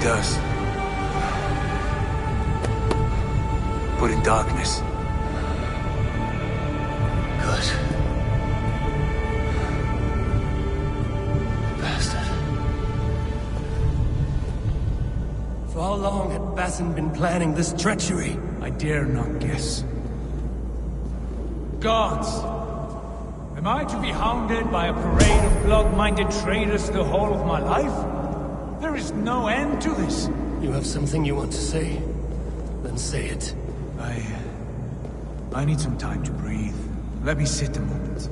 does. But in darkness. Good. Bastard. For how long had Bassan been planning this treachery? I dare not guess. Gods! Am I to be hounded by a parade of blood-minded traitors the whole of my life? There is no end to this. You have something you want to say? Then say it. I need some time to breathe. Let me sit a moment.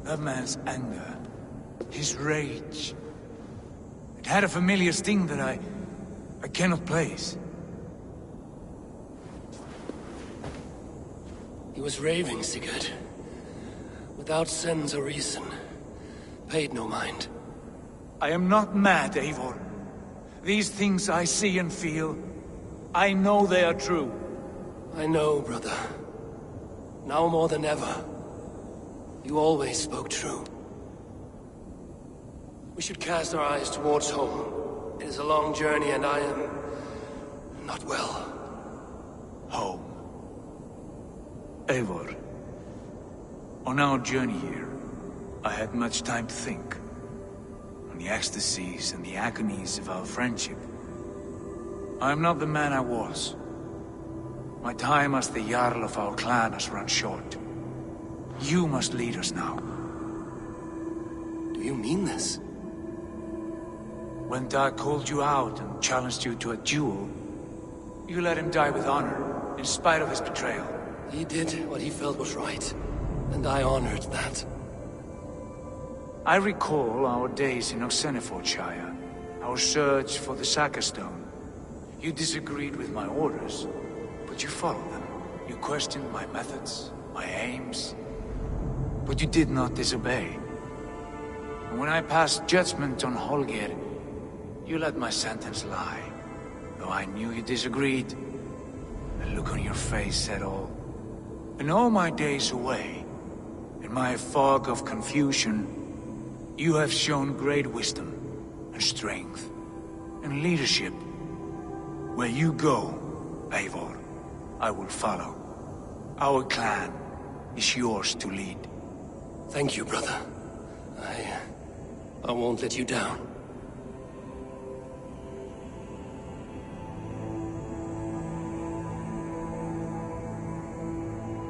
That man's anger, his rage, it had a familiar sting that I cannot place. He was raving, Sigurd. Without sense or reason. Paid no mind. I am not mad, Eivor. These things I see and feel, I know they are true. I know, brother. Now more than ever. You always spoke true. We should cast our eyes towards home. It is a long journey and I am... not well. Home. Eivor. On our journey here, I had much time to think. On the ecstasies and the agonies of our friendship. I am not the man I was. My time as the Jarl of our clan has run short. You must lead us now. Do you mean this? When Dag called you out and challenged you to a duel, you let him die with honor, in spite of his betrayal. He did what he felt was right, and I honored that. I recall our days in Oxenfordshire, our search for the Saka Stone. You disagreed with my orders, but you followed them. You questioned my methods, my aims, but you did not disobey. And when I passed judgment on Holger, you let my sentence lie. Though I knew you disagreed, the look on your face said all. In all my days away, in my fog of confusion, you have shown great wisdom, and strength, and leadership. Where you go, Eivor, I will follow. Our clan is yours to lead. Thank you, brother. I won't let you down.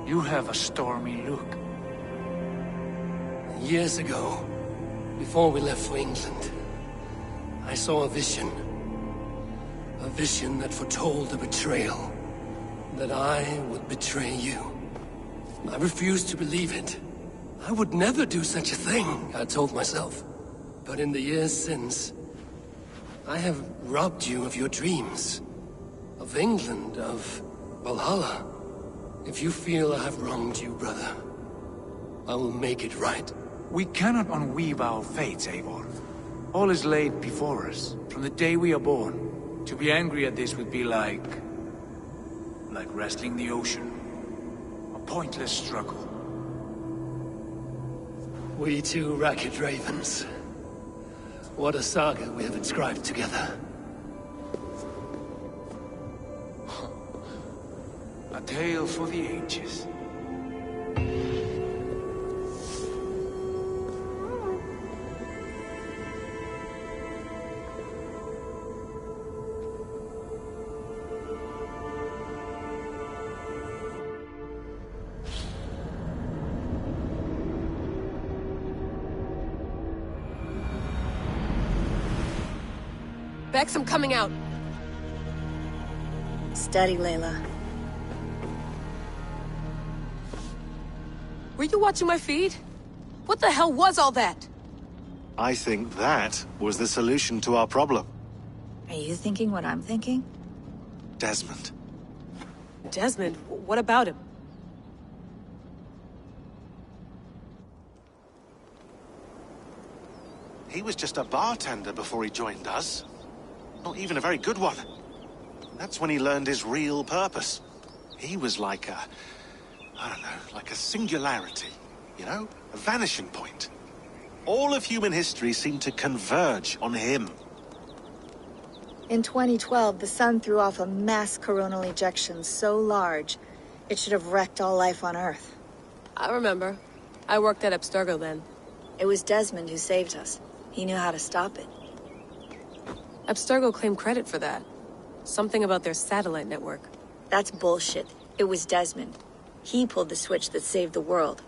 You have a stormy look. Years ago, before we left for England, I saw a vision. A vision that foretold a betrayal. That I would betray you. I refused to believe it. I would never do such a thing, I told myself. But in the years since, I have robbed you of your dreams. Of England, of Valhalla. If you feel I have wronged you, brother, I will make it right. We cannot unweave our fates, Eivor. All is laid before us, from the day we are born. To be angry at this would be like wrestling the ocean. A pointless struggle. We two ragged ravens. What a saga we have inscribed together. A tale for the ages. Bex, I'm coming out. Steady, Layla. Were you watching my feed? What the hell was all that? I think that was the solution to our problem. Are you thinking what I'm thinking? Desmond. Desmond, what about him? He was just a bartender before he joined us. Not even a very good one. That's when he learned his real purpose. He was like a... I don't know, like a singularity, you know? A vanishing point. All of human history seemed to converge on him. In 2012, the sun threw off a mass coronal ejection so large, it should have wrecked all life on Earth. I remember. I worked at Abstergo then. It was Desmond who saved us. He knew how to stop it. Abstergo claimed credit for that. Something about their satellite network. That's bullshit. It was Desmond. He pulled the switch that saved the world.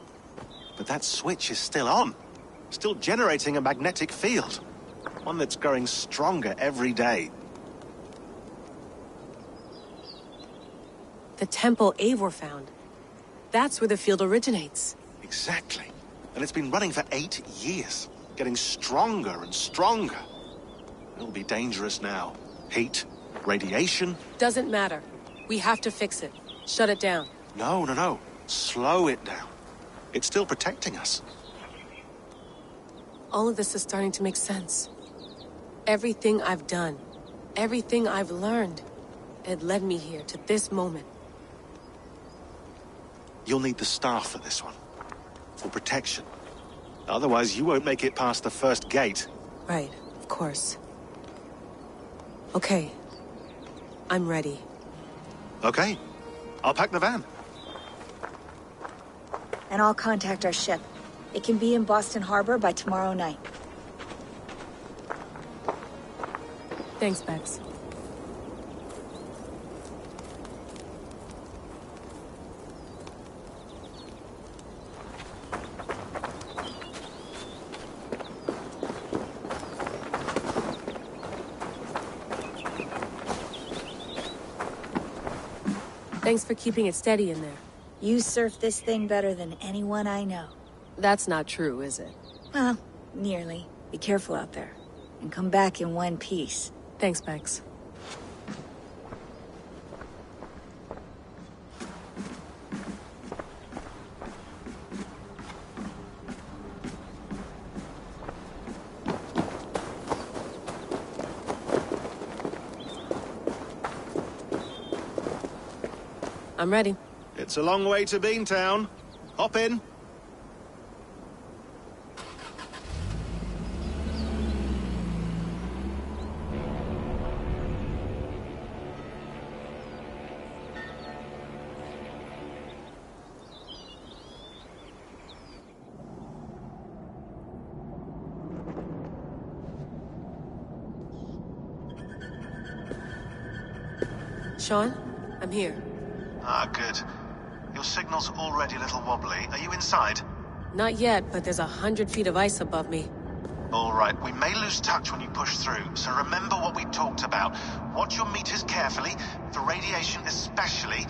But that switch is still on. Still generating a magnetic field. One that's growing stronger every day. The temple Eivor found. That's where the field originates. Exactly. And it's been running for 8 years. Getting stronger and stronger. It'll be dangerous now. Heat, radiation. Doesn't matter. We have to fix it. Shut it down. No. Slow it down. It's still protecting us. All of this is starting to make sense. Everything I've done, everything I've learned, it led me here to this moment. You'll need the staff for this one. For protection. Otherwise, you won't make it past the first gate. Right, of course. Okay. I'm ready. Okay. I'll pack the van. And I'll contact our ship. It can be in Boston Harbor by tomorrow night. Thanks, Bex. Thanks for keeping it steady in there. You surf this thing better than anyone I know. That's not true, is it? Well, nearly. Be careful out there. And come back in one piece. Thanks, Bex. I'm ready. It's a long way to Beantown. Hop in. Sean, I'm here. Ah, good. Your signal's already a little wobbly. Are you inside? Not yet, but there's 100 feet of ice above me. All right, we may lose touch when you push through, so remember what we talked about. Watch your meters carefully, for radiation especially,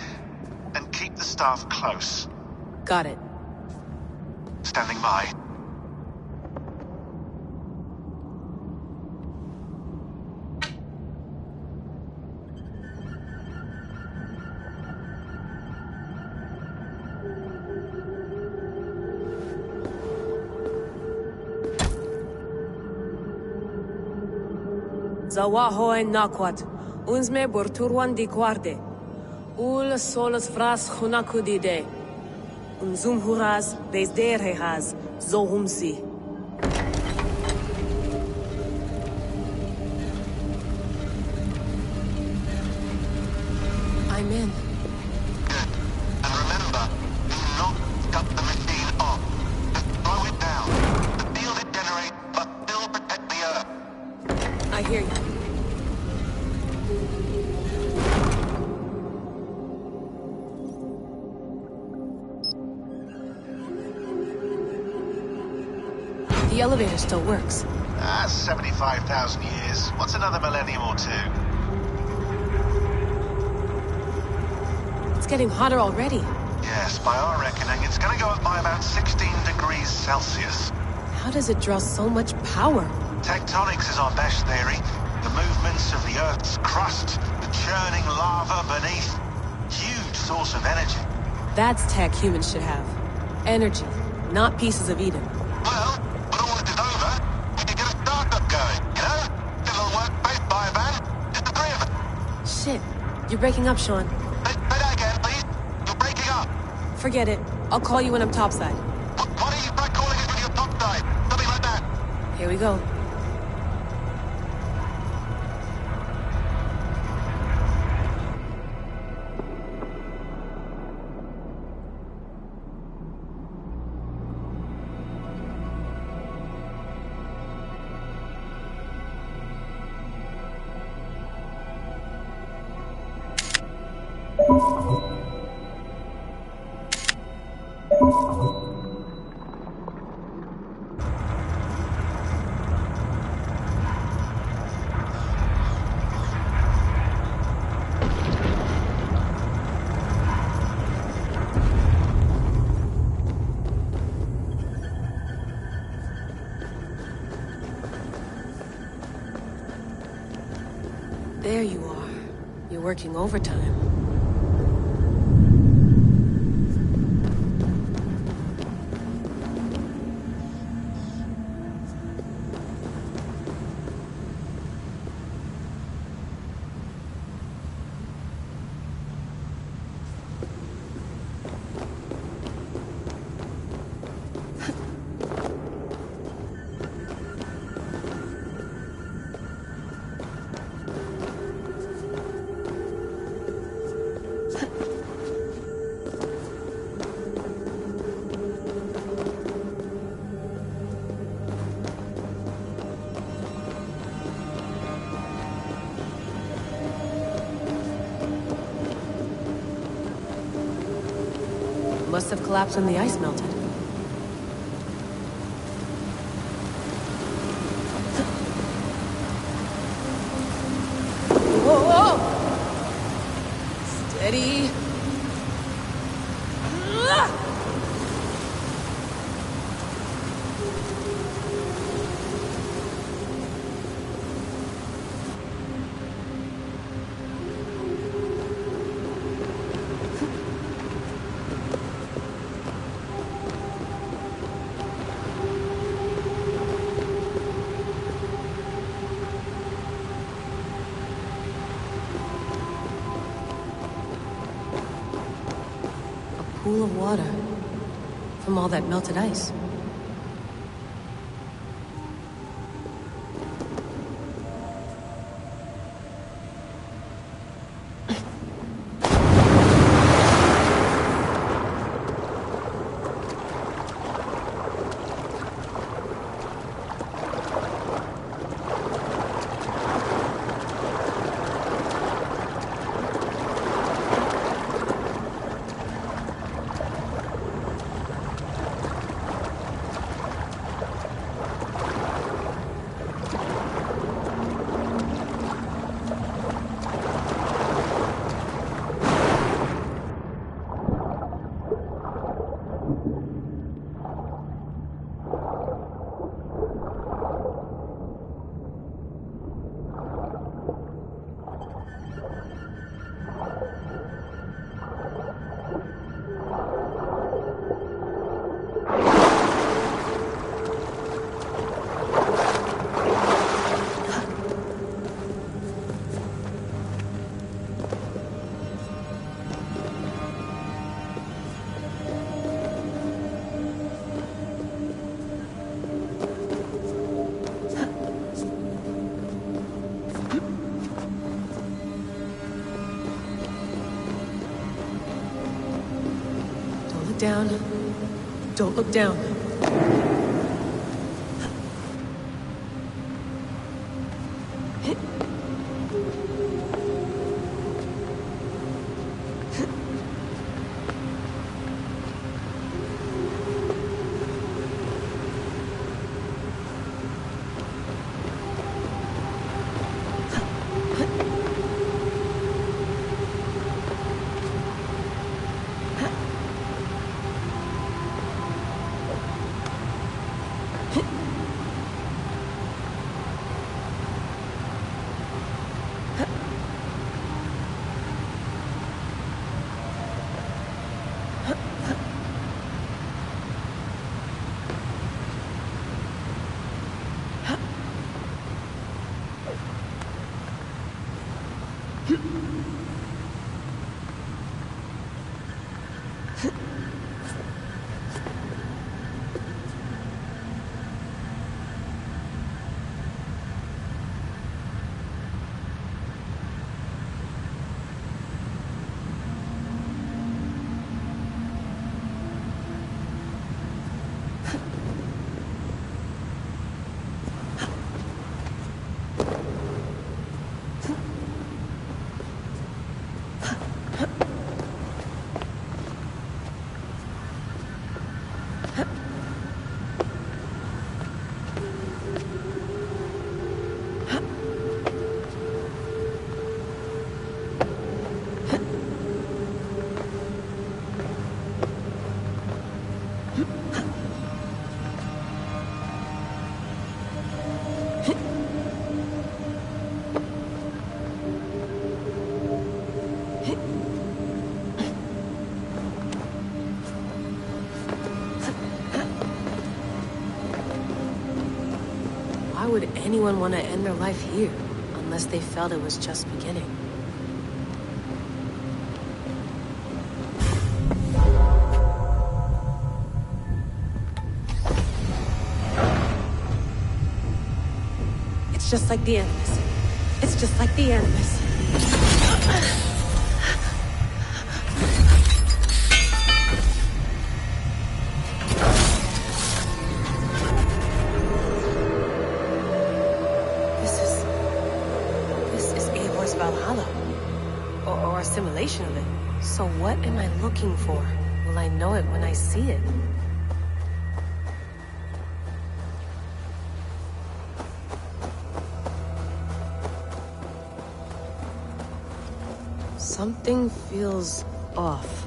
and keep the staff close. Got it. Standing by. Zawaho en nakwat, unzme borturwan di guarde. Ul solos fras hunakudide. Unzum huraz, bezderehaz, zohumsi. I'm in. Good. And remember, do not cut the machine off. Just throw it down. The field it generates, but still protect the Earth. I hear you. The elevator still works. That's 75,000 years. What's another millennium or two? It's getting hotter already. Yes, by our reckoning, it's gonna go up by about 16 degrees Celsius. How does it draw so much power? Tectonics is our best theory. The movements of the Earth's crust, the churning lava beneath. Huge source of energy. That's tech humans should have. Energy, not pieces of Eden. Well, when all this is over, we can get a startup going, you know? Get a little workspace, buy a van, just the three of us. Shit, you're breaking up, Sean. Say that again, please. You're breaking up. Forget it. I'll call you when I'm topside. Why don't you try calling us when you're topside? Something like that. Here we go. There you are. You're working overtime. Must have collapsed when the ice melted. Whoa! Steady. Pool of water from all that melted ice. Down. Don't look down. Why would anyone want to end their life here, unless they felt it was just beginning? It's just like the Animus. It's just like the Animus. Valhalla. Or a simulation of it. So what am I looking for? Will I know it when I see it? Something feels off.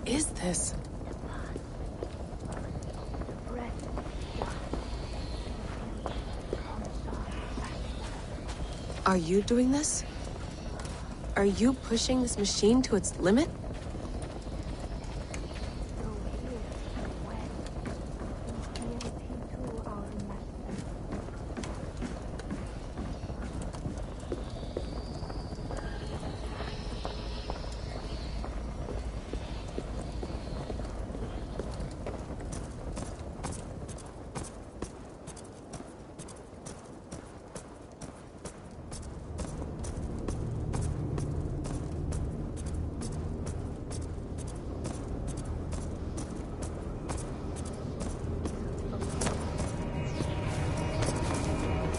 Is this? Are you doing this? Are you pushing this machine to its limit?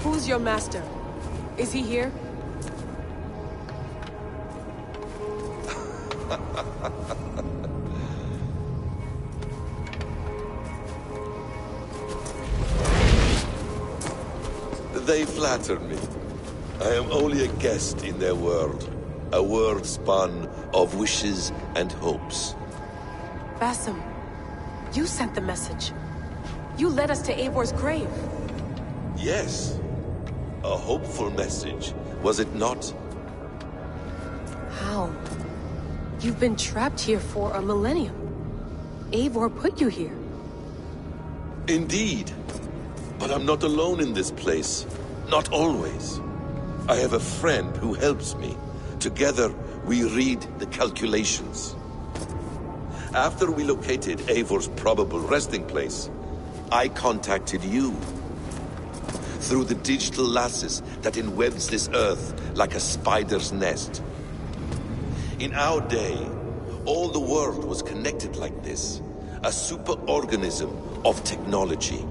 Who's your master? Is he here? They flatter me. I am only a guest in their world. A world spun of wishes and hopes. Basim, you sent the message. You led us to Eivor's grave. Yes. A hopeful message, was it not? How? You've been trapped here for a millennium. Eivor put you here. Indeed. But I'm not alone in this place. Not always. I have a friend who helps me. Together, we read the calculations. After we located Eivor's probable resting place, I contacted you. Through the digital lasses that enwebs this Earth like a spider's nest. In our day, all the world was connected like this. A superorganism of technology.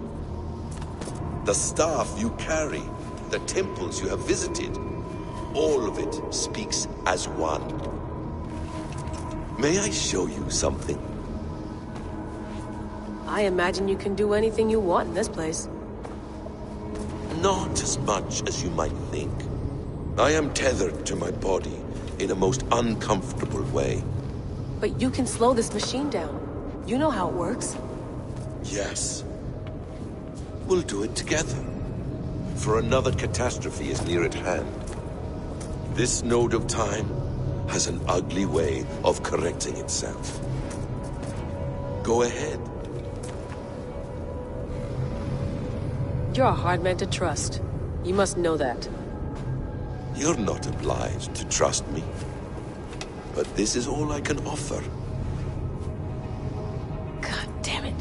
The staff you carry, the temples you have visited, all of it speaks as one. May I show you something? I imagine you can do anything you want in this place. Not as much as you might think. I am tethered to my body in a most uncomfortable way. But you can slow this machine down. You know how it works. Yes. we'll do it together. For another catastrophe is near at hand. This node of time has an ugly way of correcting itself. Go ahead. You're a hard man to trust. You must know that. You're not obliged to trust me. But this is all I can offer. God damn it.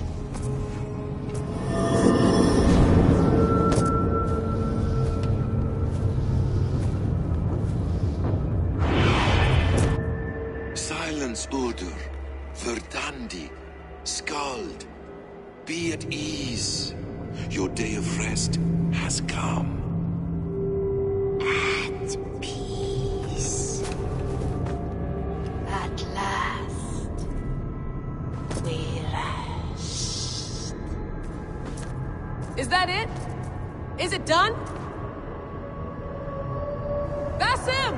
Silence, Udur. Verdandi. Skald. Be at ease. Your day of rest has come. At peace. At last. We rest. Is that it? Is it done? Basim!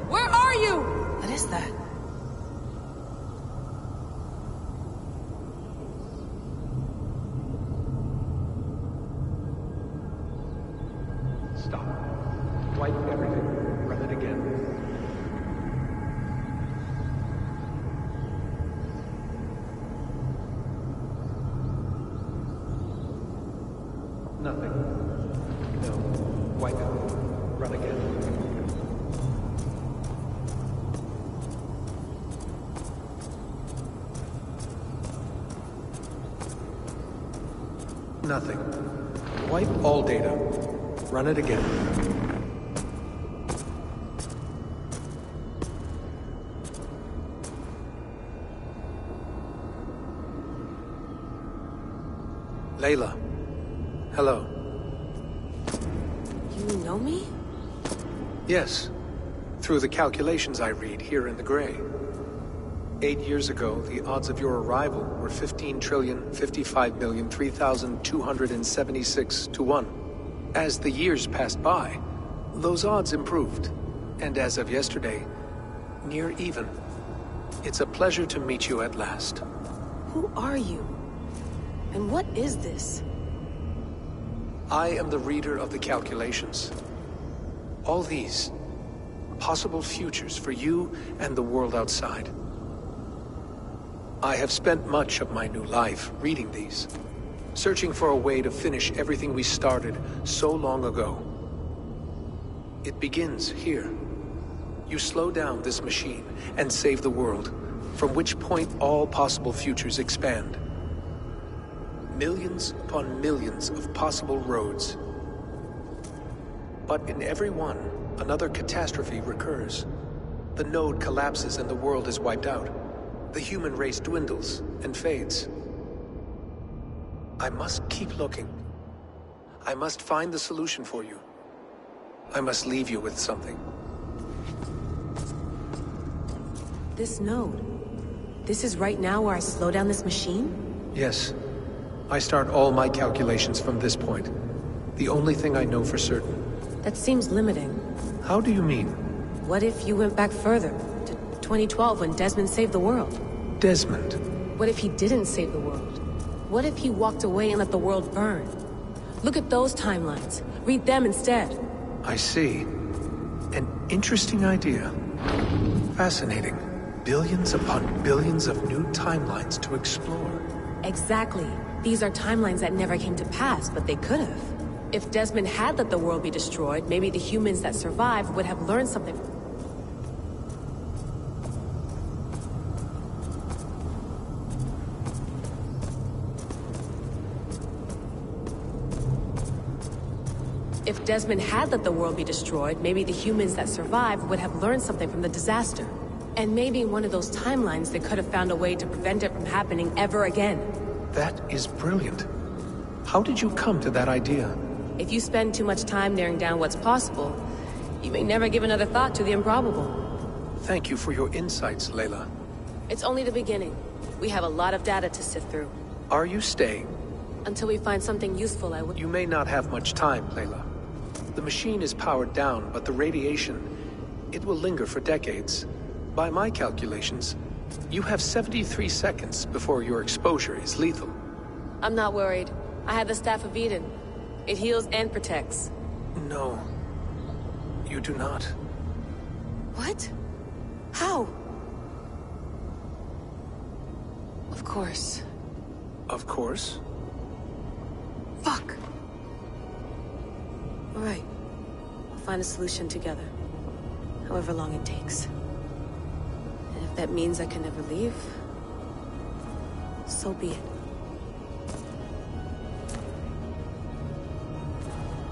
Where are you? What is that? Stop. Wipe everything. Run it again. Nothing. No. Wipe it. Run again. Nothing. Wipe all data. Run it again. Layla. Hello. You know me? Yes. Through the calculations I read here in the gray. 8 years ago, the odds of your arrival were 15,055,003,276 to 1. As the years passed by, those odds improved. And as of yesterday, near even. It's a pleasure to meet you at last. Who are you? And what is this? I am the reader of the calculations. All these possible futures for you and the world outside. I have spent much of my new life reading these, searching for a way to finish everything we started so long ago. It begins here. You slow down this machine and save the world, from which point all possible futures expand. Millions upon millions of possible roads. But in every one, another catastrophe recurs. The node collapses and the world is wiped out. The human race dwindles and fades. I must keep looking. I must find the solution for you. I must leave you with something. This node. This is right now where I slow down this machine? Yes. I start all my calculations from this point. The only thing I know for certain. That seems limiting. How do you mean? What if you went back further, to 2012 when Desmond saved the world? Desmond? What if he didn't save the world? What if he walked away and let the world burn? Look at those timelines. Read them instead. I see. An interesting idea. Fascinating. Billions upon billions of new timelines to explore. Exactly. These are timelines that never came to pass, but they could have. If Desmond had let the world be destroyed, maybe the humans that survived would have learned something. If Desmond had let the world be destroyed, maybe the humans that survived would have learned something from the disaster. And maybe in one of those timelines they could have found a way to prevent it from happening ever again. That is brilliant. How did you come to that idea? If you spend too much time narrowing down what's possible, you may never give another thought to the improbable. Thank you for your insights, Layla. It's only the beginning. We have a lot of data to sift through. Are you staying? Until we find something useful, I would... You may not have much time, Layla. The machine is powered down, but the radiation, it will linger for decades. By my calculations, you have 73 seconds before your exposure is lethal. I'm not worried. I have the Staff of Eden. It heals and protects. No. You do not. What? How? Of course. Of course. Fuck. All right. We'll find a solution together. However long it takes. And if that means I can never leave, so be it.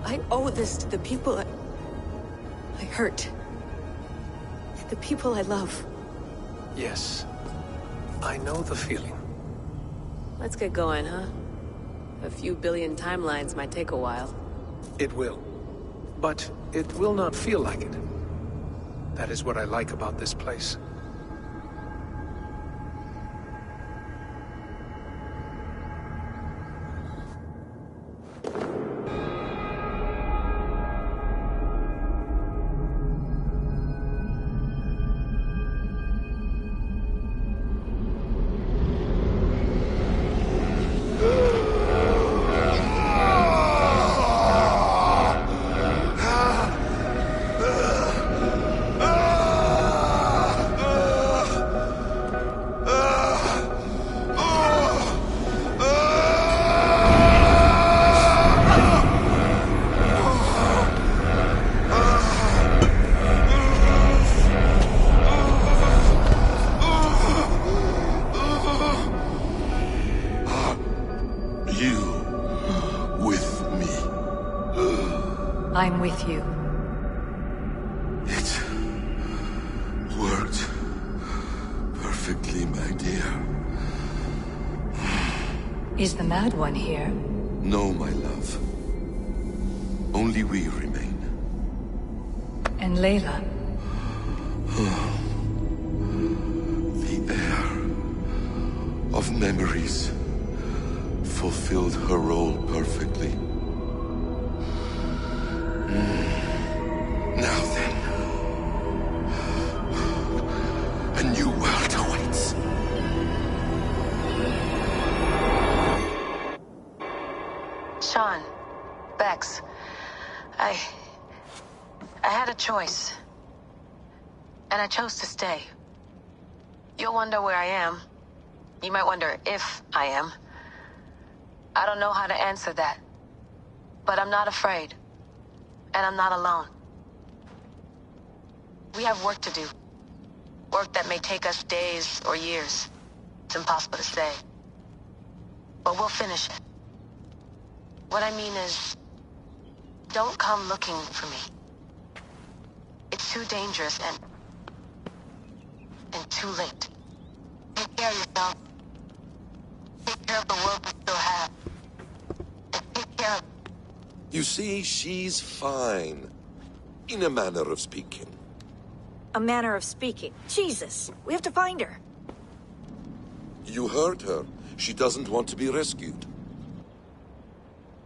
I owe this to the people I hurt. The people I love. Yes. I know the feeling. Let's get going, huh? A few billion timelines might take a while. It will. But it will not feel like it. That is what I like about this place. I'm with you. It worked perfectly, my dear. Is the Mad One here? No, my love. Only we remain. And Layla? The air of memories fulfilled her role perfectly. Now then, a new world awaits. Sean, Bex, I had a choice. And I chose to stay. You'll wonder where I am. You might wonder if I am. I don't know how to answer that. But I'm not afraid. And I'm not alone. We have work to do. Work that may take us days or years. It's impossible to say. But we'll finish it. What I mean is, don't come looking for me. It's too dangerous and too late. Take care of yourself. Take care of the world we still have. And take care of... You see, she's fine. In a manner of speaking. A manner of speaking. Jesus, we have to find her. You heard her. She doesn't want to be rescued.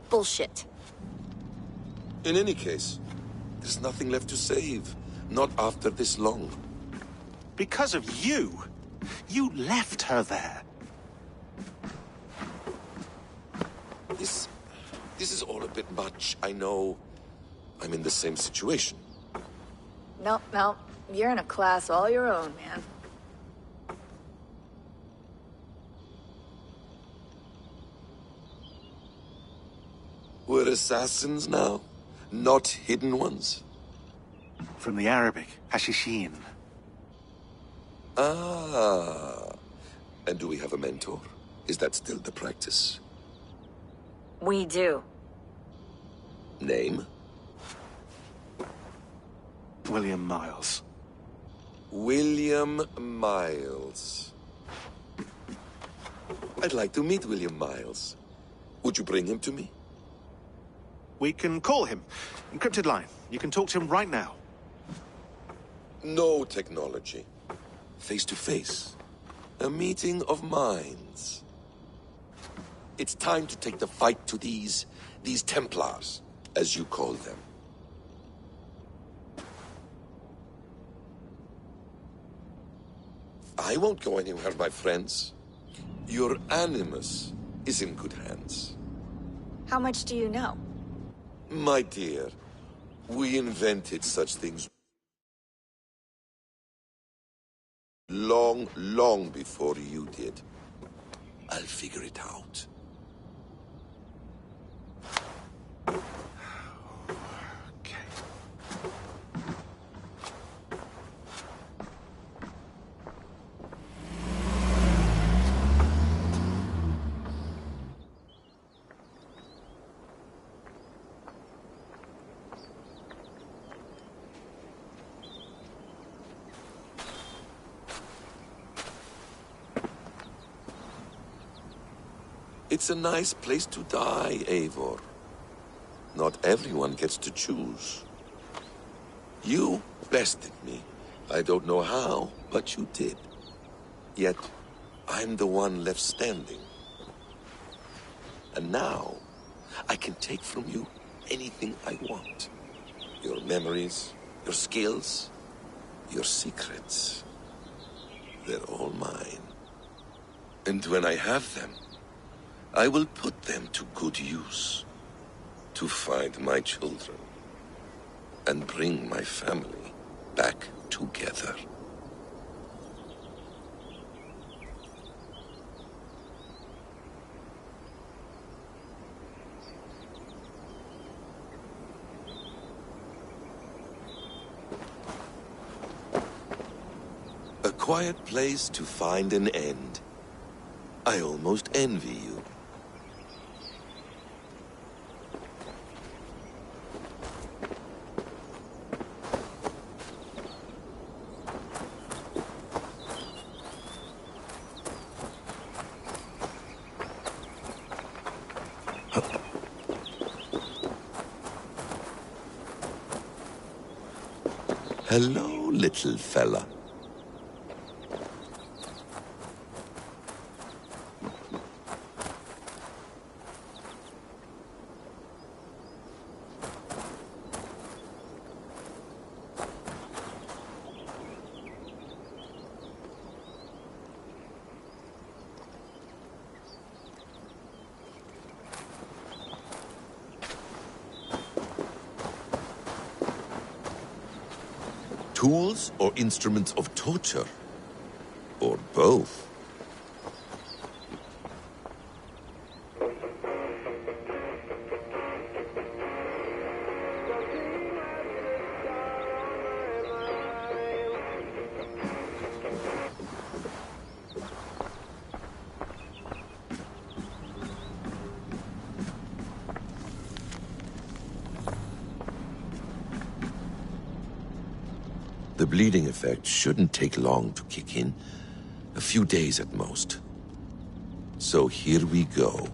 Bullshit. In any case, there's nothing left to save. Not after this long. Because of you. You left her there. This is all a bit much, I know. I'm in the same situation. No. You're in a class all your own, man. We're assassins now, not hidden ones. From the Arabic, Hashishin. Ah. And do we have a mentor? Is that still the practice? We do. Name? William Miles. William Miles. I'd like to meet William Miles. Would you bring him to me? We can call him. Encrypted line. You can talk to him right now. No technology. Face to face. A meeting of minds. It's time to take the fight to these Templars, as you call them. I won't go anywhere, my friends. Your animus is in good hands. How much do you know? My dear, we invented such things long, long before you did. I'll figure it out. It's a nice place to die, Eivor. Not everyone gets to choose. You bested me. I don't know how, but you did. Yet, I'm the one left standing. And now, I can take from you anything I want. Your memories, your skills, your secrets. They're all mine. And when I have them, I will put them to good use. To find my children. And bring my family back together. A quiet place to find an end. I almost envy you. Hello, little fella. Tools or instruments of torture? Or both? The bleeding effect shouldn't take long to kick in. A few days at most. So here we go.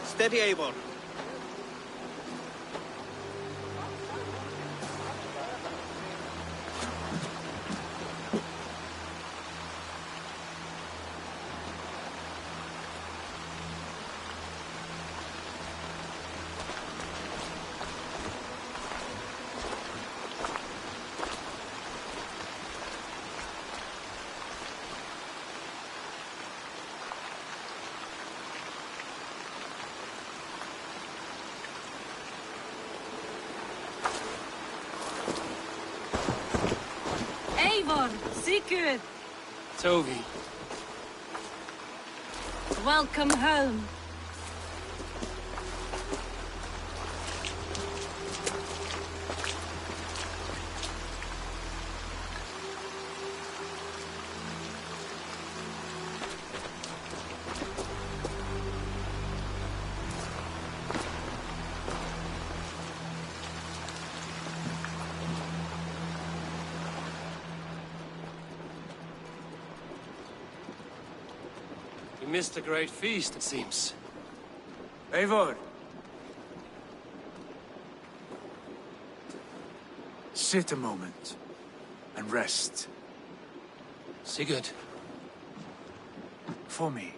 Steady, Eivor. Sigurd! Tovi. Welcome home. missed a great feast, it seems. Eivor! Sit a moment and rest. Sigurd. For me.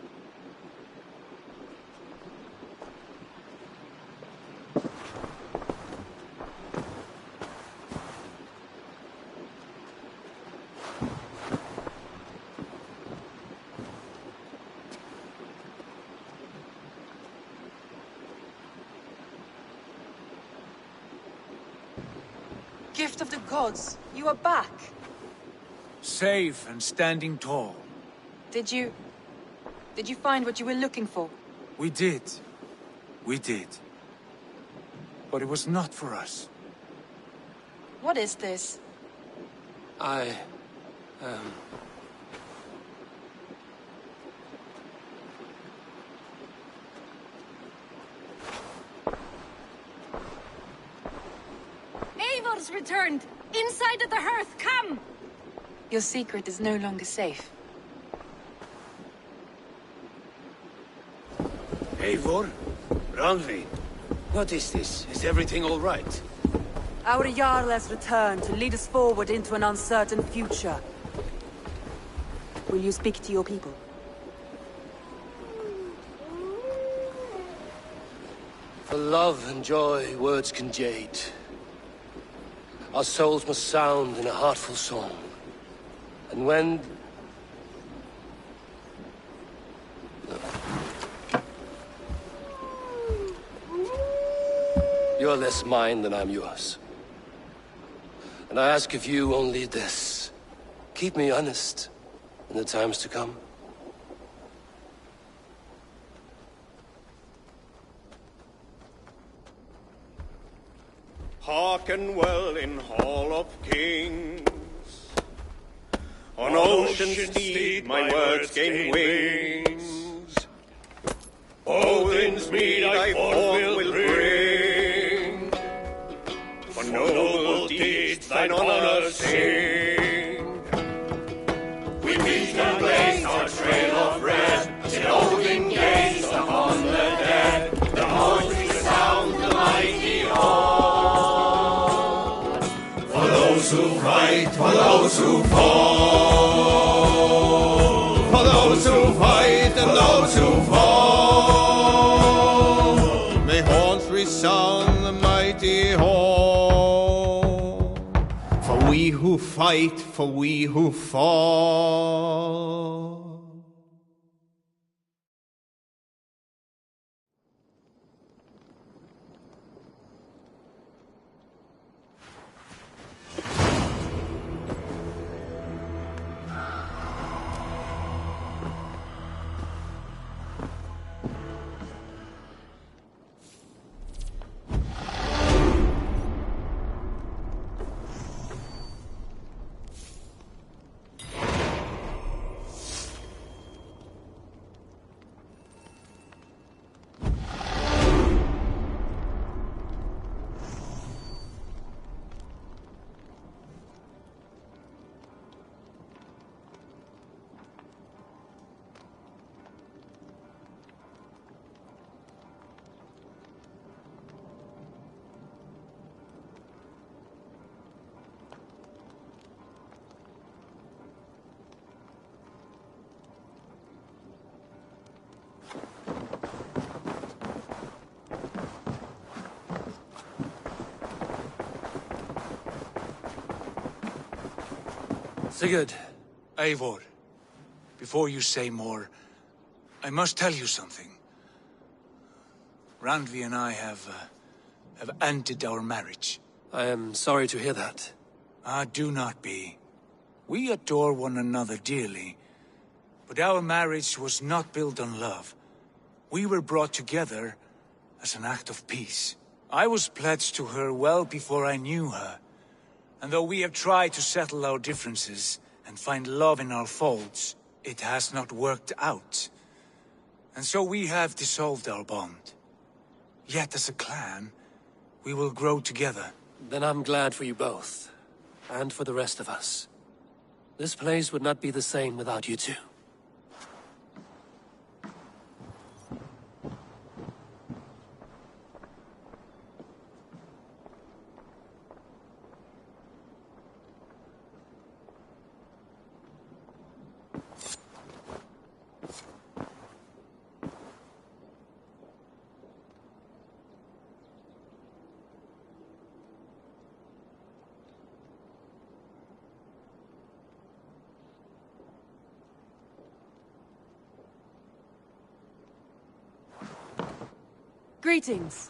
Gift of the gods, you are back. Safe and standing tall. Did you find what you were looking for? We did. We did. But it was not for us. What is this? Eivor's returned! Inside of the hearth, come! Your secret is no longer safe. Eivor? Randvi? What is this? Is everything all right? Our Jarl has returned to lead us forward into an uncertain future. Will you speak to your people? For love and joy, words can jade. Our souls must sound in a heartful song. And when... You're less mine than I'm yours. And I ask of you only this. Keep me honest in the times to come. Hearken well in Hall of Kings. On ocean's steed my words gain wings. Odin's mead I forth will bring. For noble deeds thine honor sing. We meet and blaze our trail of red, till Odin gazed upon the dead. The voices sound the mighty hall. For those who fight, for those who fall. For those who fight and those who fall. May horns resound the mighty hall. For we who fight, for we who fall. Sigurd. Eivor, before you say more, I must tell you something. Randvi and I have ended our marriage. I am sorry to hear that. Ah, do not be. We adore one another dearly, but our marriage was not built on love. We were brought together as an act of peace. I was pledged to her well before I knew her. And though we have tried to settle our differences and find love in our faults, it has not worked out. And so we have dissolved our bond. Yet as a clan, we will grow together. Then I'm glad for you both. And for the rest of us. This place would not be the same without you two. Greetings.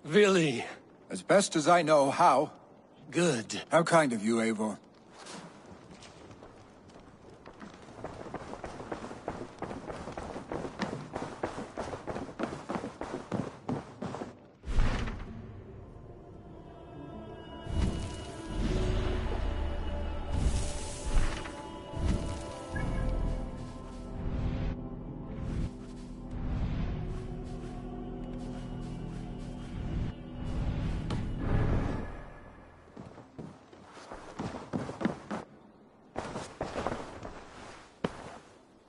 Really? As best as I know how. Good. How kind of you, Eivor.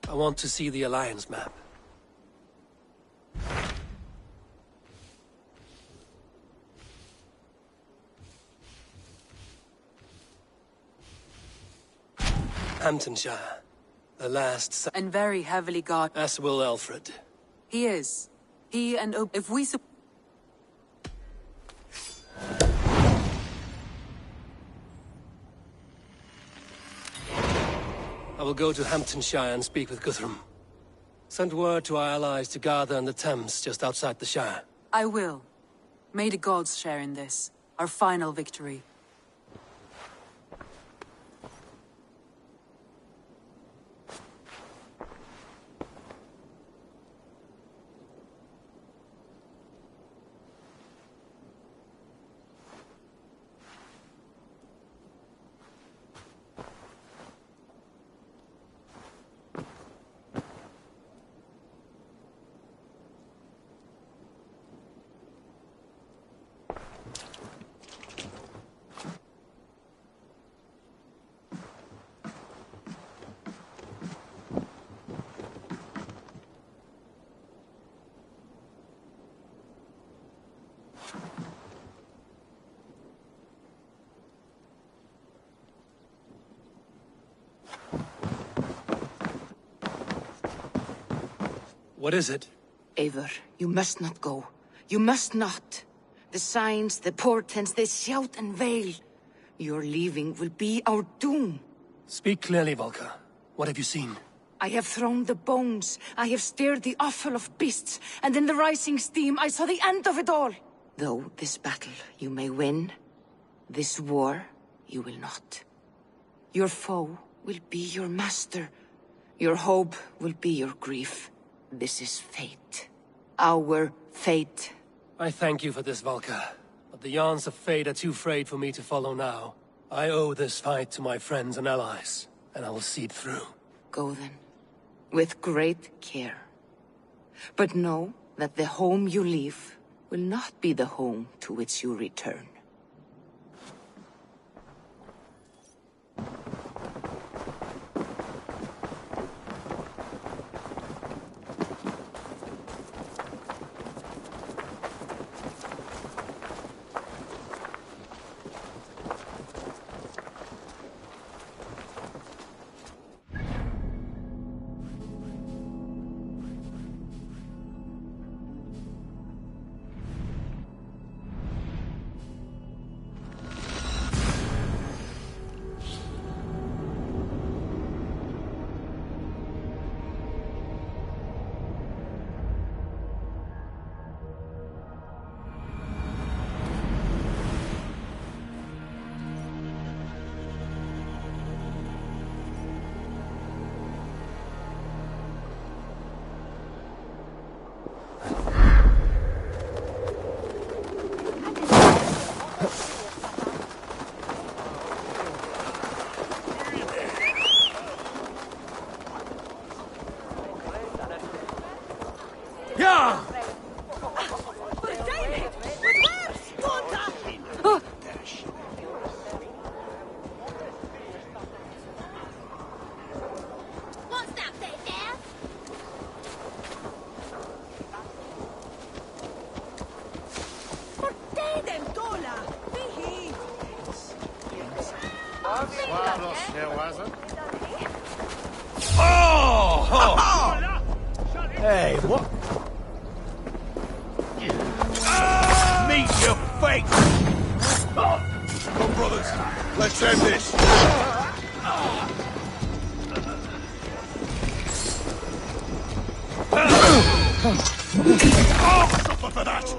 I want to see the Alliance map. Hamptonshire. The last... And very heavily guarded. As will Alfred. He is. He and if we... I will go to Hamptonshire and speak with Guthrum. Send word to our allies to gather in the Thames just outside the Shire. I will. May the gods share in this, our final victory. What is it? Eivor, you must not go. You must not. The signs, the portents, they shout and wail. Your leaving will be our doom. Speak clearly, Volker. What have you seen? I have thrown the bones. I have stirred the offal of beasts. And in the rising steam, I saw the end of it all. Though this battle you may win, this war you will not. Your foe will be your master. Your hope will be your grief. This is fate. Our fate. I thank you for this, Volker. But the yarns of fate are too frayed for me to follow now. I owe this fight to my friends and allies, and I will see it through. Go then. With great care. But know that the home you leave will not be the home to which you return. Hey, what? Meet your fate! Come, brothers. Let's end this. Suffer for that!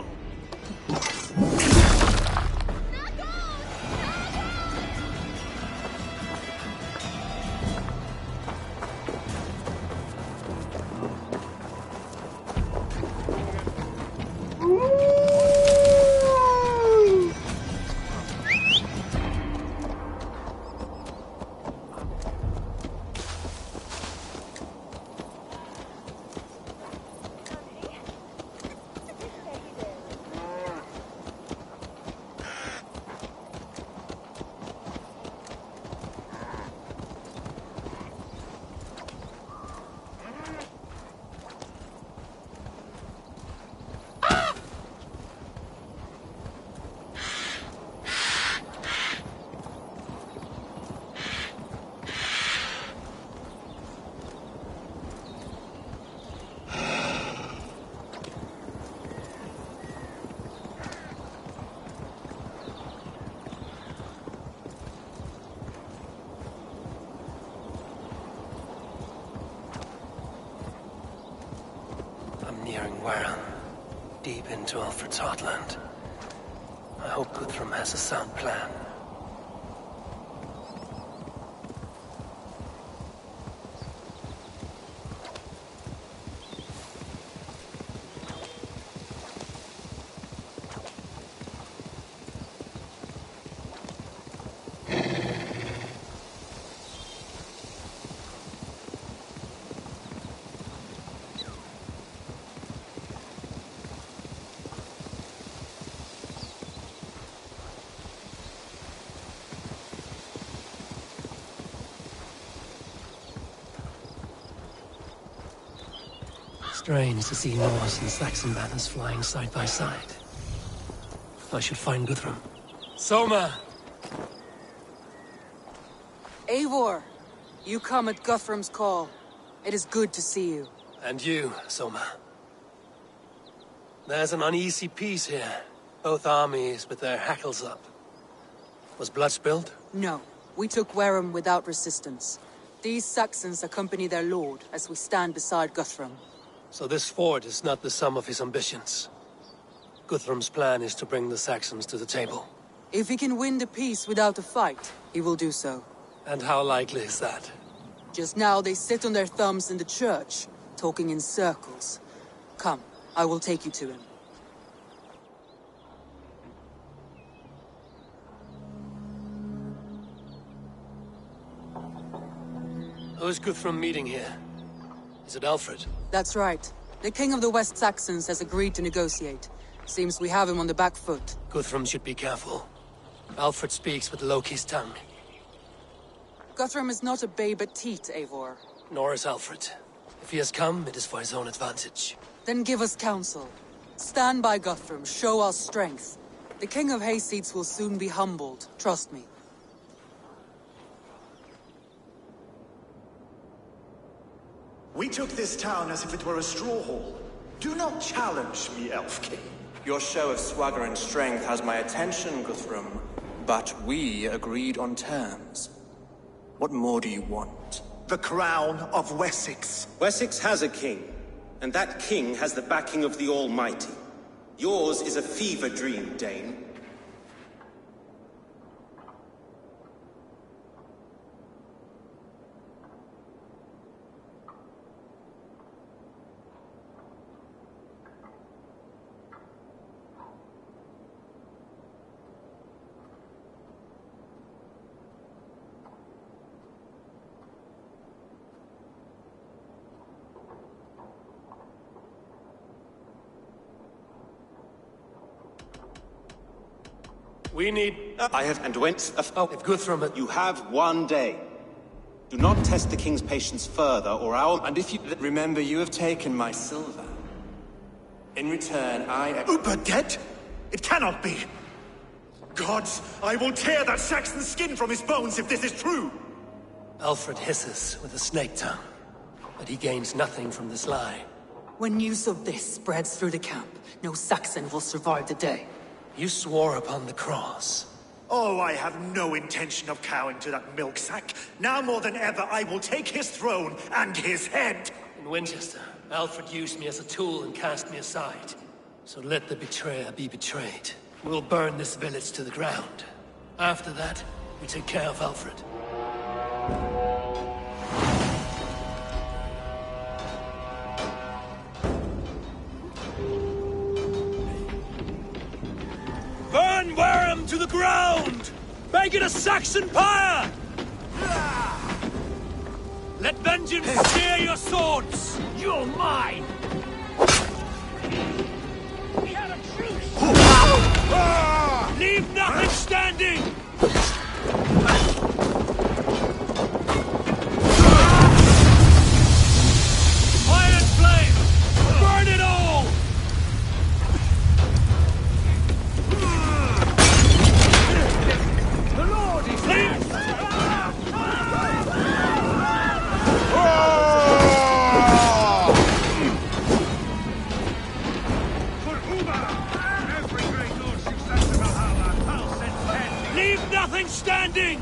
Deep into Alfred's heartland. I hope Guthrum has a sound plan. Strange to see Norse and Saxon banners flying side by side. I should find Guthrum. Soma! Eivor, you come at Guthrum's call. It is good to see you. And you, Soma. There's an uneasy peace here. Both armies with their hackles up. Was blood spilled? No. We took Wareham without resistance. These Saxons accompany their lord as we stand beside Guthrum. So this fort is not the sum of his ambitions. Guthrum's plan is to bring the Saxons to the table. If he can win the peace without a fight, he will do so. And how likely is that? Just now they sit on their thumbs in the church, talking in circles. Come, I will take you to him. Who's Guthrum meeting here? Is it Alfred? That's right. The King of the West Saxons has agreed to negotiate. Seems we have him on the back foot. Guthrum should be careful. Alfred speaks with Loki's tongue. Guthrum is not a babe at teat, Eivor. Nor is Alfred. If he has come, it is for his own advantage. Then give us counsel. Stand by Guthrum, show our strength. The King of Hayseeds will soon be humbled, trust me. We took this town as if it were a straw hall. Do not challenge me, Elf King. Your show of swagger and strength has my attention, Guthrum. But we agreed on terms. What more do you want? The crown of Wessex. Wessex has a king, and that king has the backing of the Almighty. Yours is a fever dream, Dane. We need... I have and went... if Guthrum... You have one day. Do not test the king's patience further, or our... And if you... Remember, you have taken my silver. In return, I... Uber dead? It cannot be! Gods, I will tear that Saxon's skin from his bones if this is true! Alfred hisses with a snake tongue, but he gains nothing from this lie. When news of this spreads through the camp, no Saxon will survive the day. You swore upon the cross. Oh, I have no intention of cowing to that milk sack. Now more than ever, I will take his throne and his head! In Winchester, Alfred used me as a tool and cast me aside. So let the betrayer be betrayed. We'll burn this village to the ground. After that, we take care of Alfred. Burn Wareham to the ground! Make it a Saxon pyre! Let vengeance steer your swords! You're mine! We had a truce! Leave nothing standing! Iron flame! Burn it all! The Lord is here! Leave nothing standing!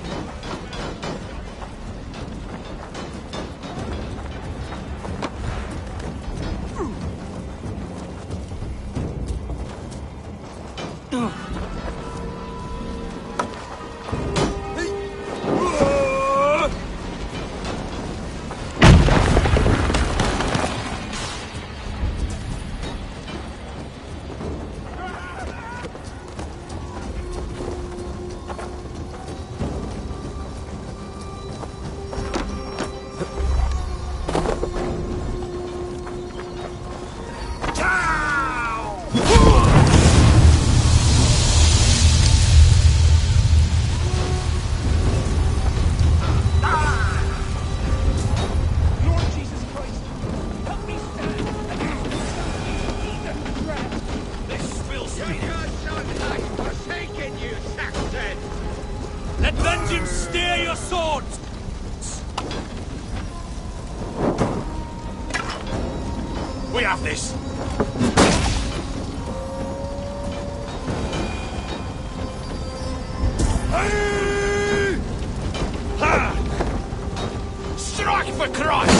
Let vengeance steer your swords! We have this! Hey! Ha! Strike for Christ!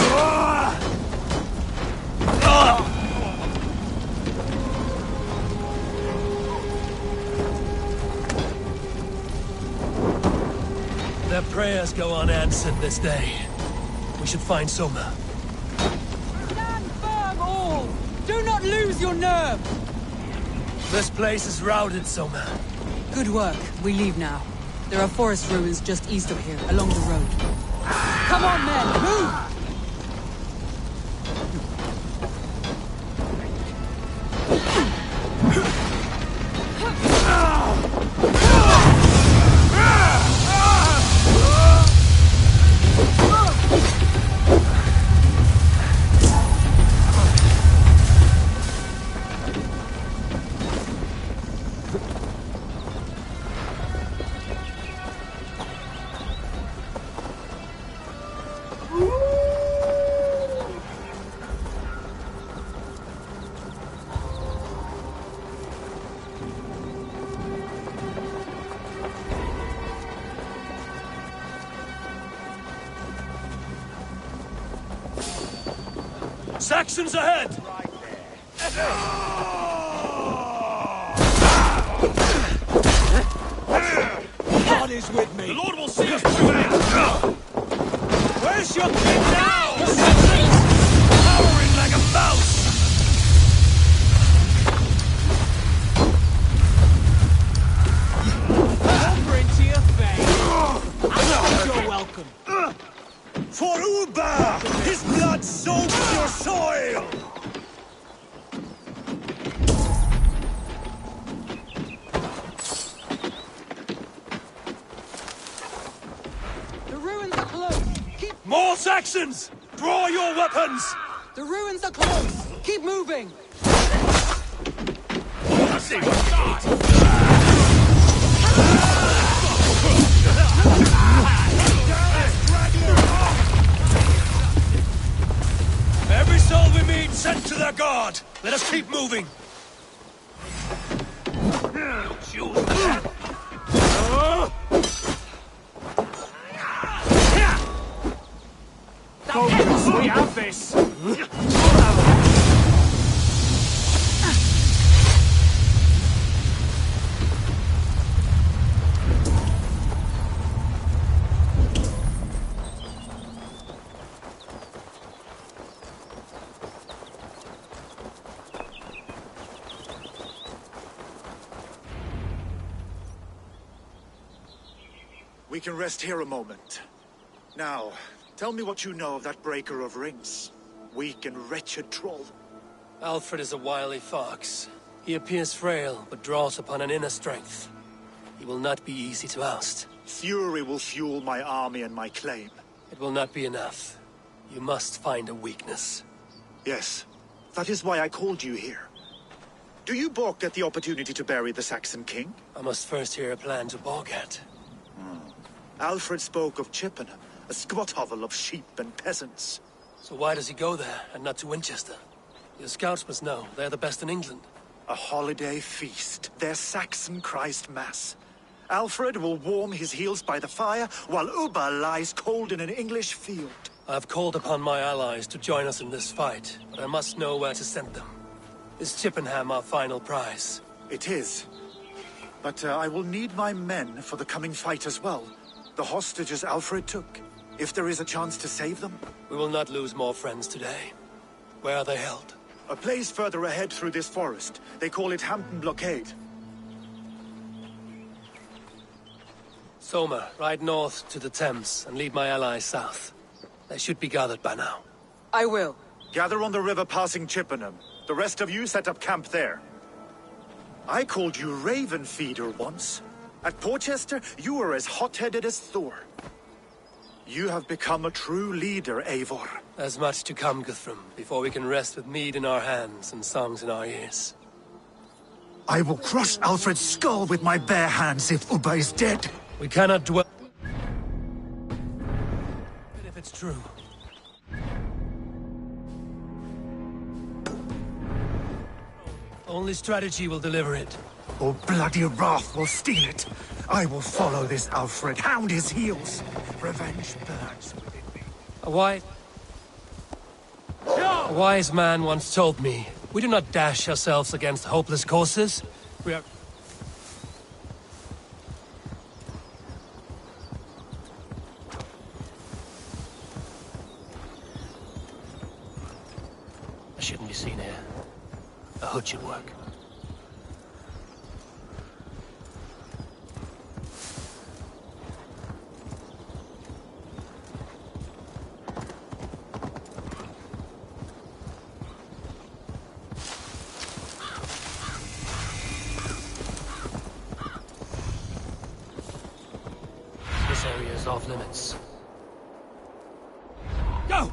Their prayers go unanswered this day. We should find Soma. Stand firm, all! Do not lose your nerve! This place is routed, Soma. Good work. We leave now. There are forest ruins just east of here, along the road. Come on, men! Move! Saxons ahead! God is with me. The Lord will see us prevail! Where's your king now, Saxons? Cowering like a mouse! Over into your face! You're welcome. For Uber! His blood soaks your soil! The ruins are close! Keep... More Saxons! Draw your weapons! The ruins are close! Keep moving! Let's see what God! Keep moving! Focus, we have this! We can rest here a moment. Now, tell me what you know of that breaker of rings. Weak and wretched troll. Alfred is a wily fox. He appears frail, but draws upon an inner strength. He will not be easy to oust. Fury will fuel my army and my claim. It will not be enough. You must find a weakness. Yes, that is why I called you here. Do you balk at the opportunity to bury the Saxon king? I must first hear a plan to balk at. Alfred spoke of Chippenham, a squat hovel of sheep and peasants. So why does he go there, and not to Winchester? Your scouts must know. They're the best in England. A holiday feast, their Saxon Christ Mass. Alfred will warm his heels by the fire, while Ubba lies cold in an English field. I have called upon my allies to join us in this fight, but I must know where to send them. Is Chippenham our final prize? It is. But I will need my men for the coming fight as well. The hostages Alfred took. If there is a chance to save them. We will not lose more friends today. Where are they held? A place further ahead through this forest. They call it Hampton Blockade. Soma, ride north to the Thames and lead my allies south. They should be gathered by now. I will. Gather on the river passing Chippenham. The rest of you set up camp there. I called you Raven Feeder once. At Porchester, you were as hot-headed as Thor. You have become a true leader, Eivor. There's much to come, Guthrum, before we can rest with mead in our hands and songs in our ears. I will crush Alfred's skull with my bare hands if Ubba is dead. We cannot dwell... if it's true. Only strategy will deliver it. Or bloody wrath will steal it. I will follow this Alfred, hound his heels. Revenge burns within me. A wise man once told me, we do not dash ourselves against hopeless causes. We are... I shouldn't be seen here. A hood should work. This area is off limits. Go!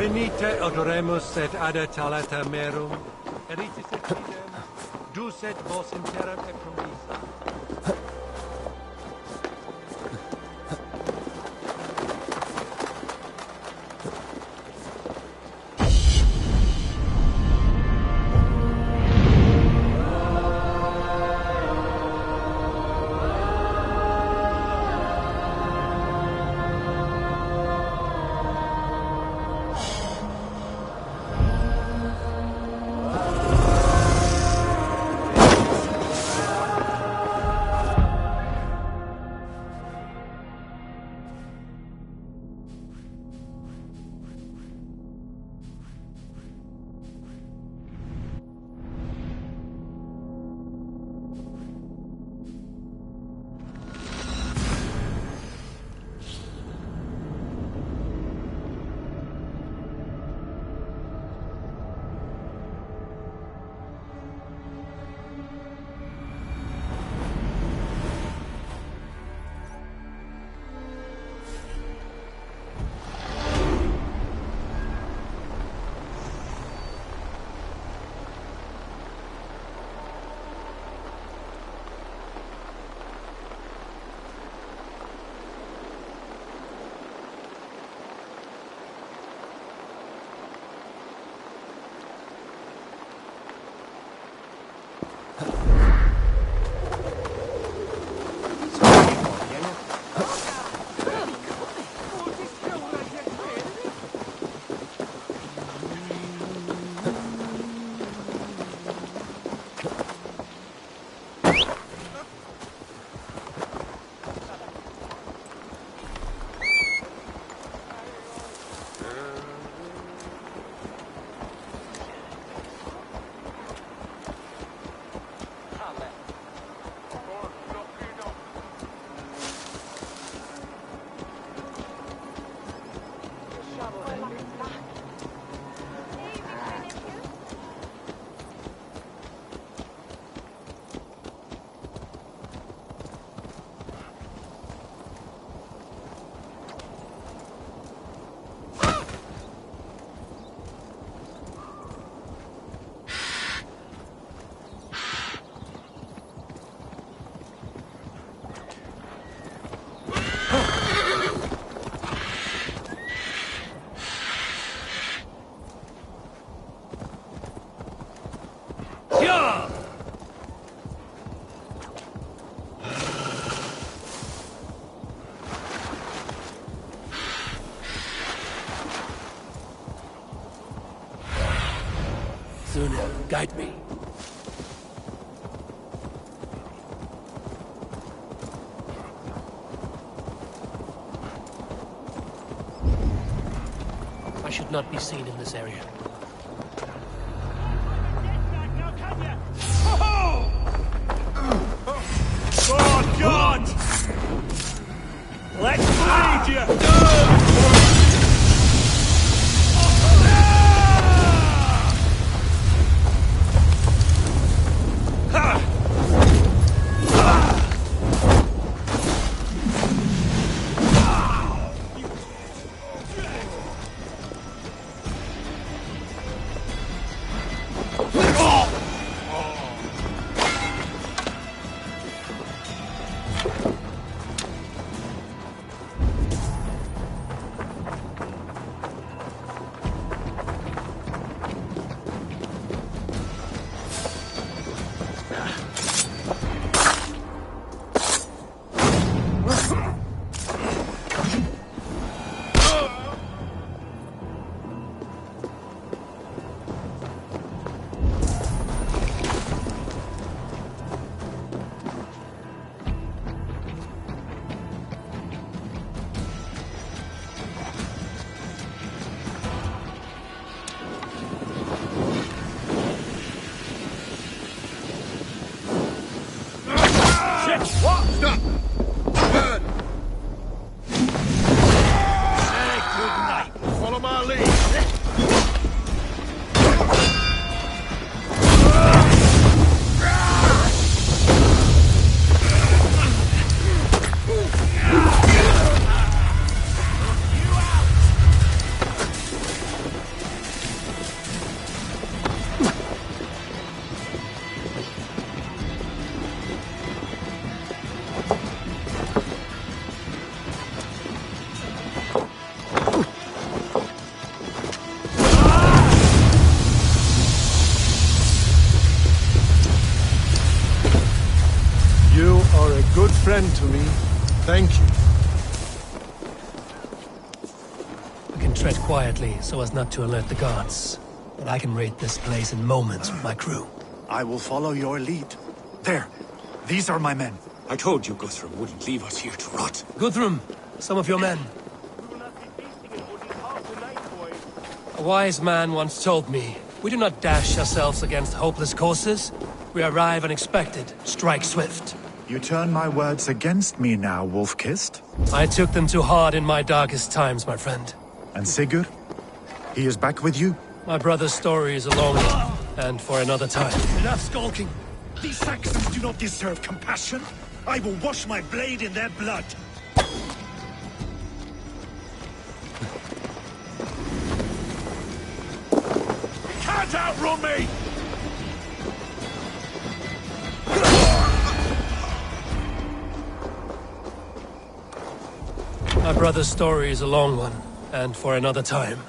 Venite odoremus et ada talata merum, eritis et fidem, ducet vos interam e promisa. Suna, guide me. I should not be seen in this area. God! Let's bleed you! to me? Thank you. We can tread quietly so as not to alert the guards. But I can raid this place in moments with my crew. I will follow your lead. There. These are my men. I told you Guthrum wouldn't leave us here to rot. Guthrum, some of your men. A wise man once told me, we do not dash ourselves against hopeless courses. We arrive unexpected, strike swift. You turn my words against me now, Wolf-Kissed? I took them too hard in my darkest times, my friend. And Sigurd? He is back with you? My brother's story is a long one, and for another time. Enough skulking! These Saxons do not deserve compassion! I will wash my blade in their blood! Can't outrun me! My brother's story is a long one, and for another time.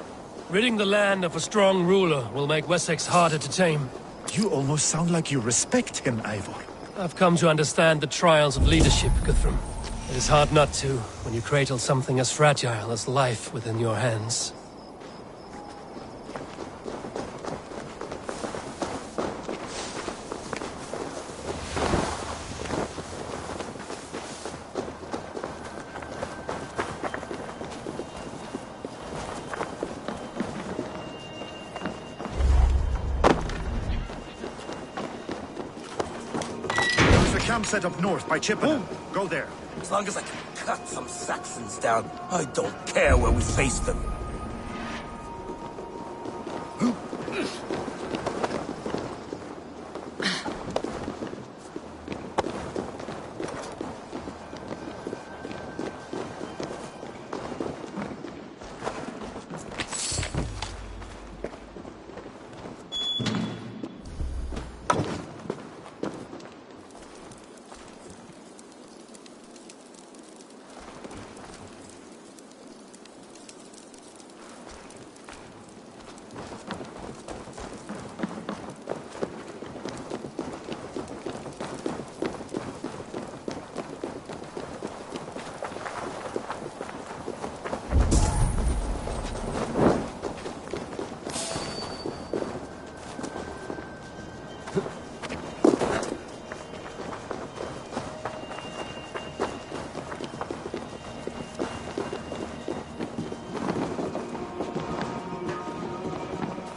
Ridding the land of a strong ruler will make Wessex harder to tame. You almost sound like you respect him, Eivor. I've come to understand the trials of leadership, Guthrum. It is hard not to, when you cradle something as fragile as life within your hands. Camp set up north by Chippenham. Go there. As long as I can cut some Saxons down, I don't care where we face them.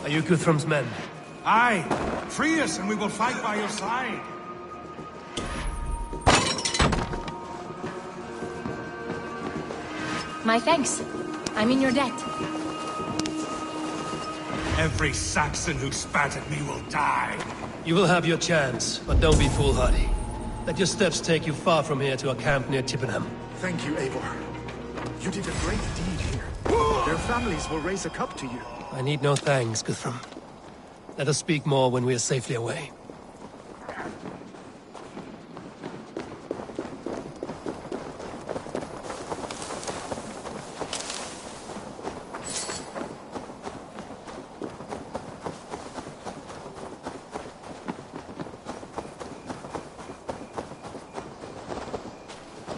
Are you Guthrum's men? Aye. Free us and we will fight by your side. My thanks. I'm in your debt. Every Saxon who spat at me will die. You will have your chance, but don't be foolhardy. Let your steps take you far from here to a camp near Chippenham. Thank you, Eivor. You did a great deed here. Their families will raise a cup to you. I need no thanks, Guthrum. Let us speak more when we are safely away.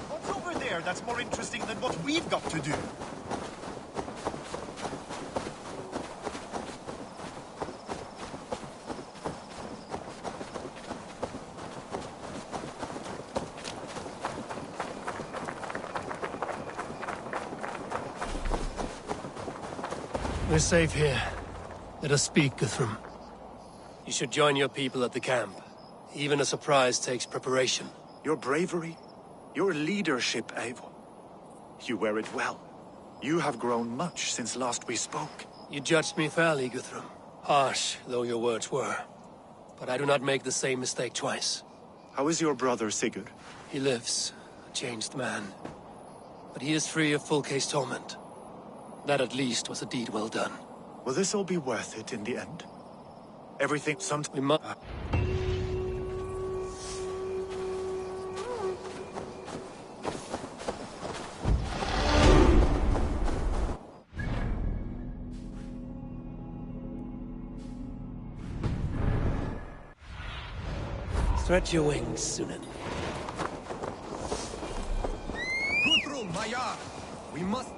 What's over there that's more interesting than what we've got to do? We're safe here. Let us speak, Guthrum. You should join your people at the camp. Even a surprise takes preparation. Your bravery, your leadership, Eivor. You wear it well. You have grown much since last we spoke. You judged me fairly, Guthrum. Harsh though your words were. But I do not make the same mistake twice. How is your brother, Sigurd? He lives, a changed man. But he is free of full case torment. That at least was a deed well done. Will this all be worth it in the end? Everything We must... Stretch your wings, Sunan. Maya! We must...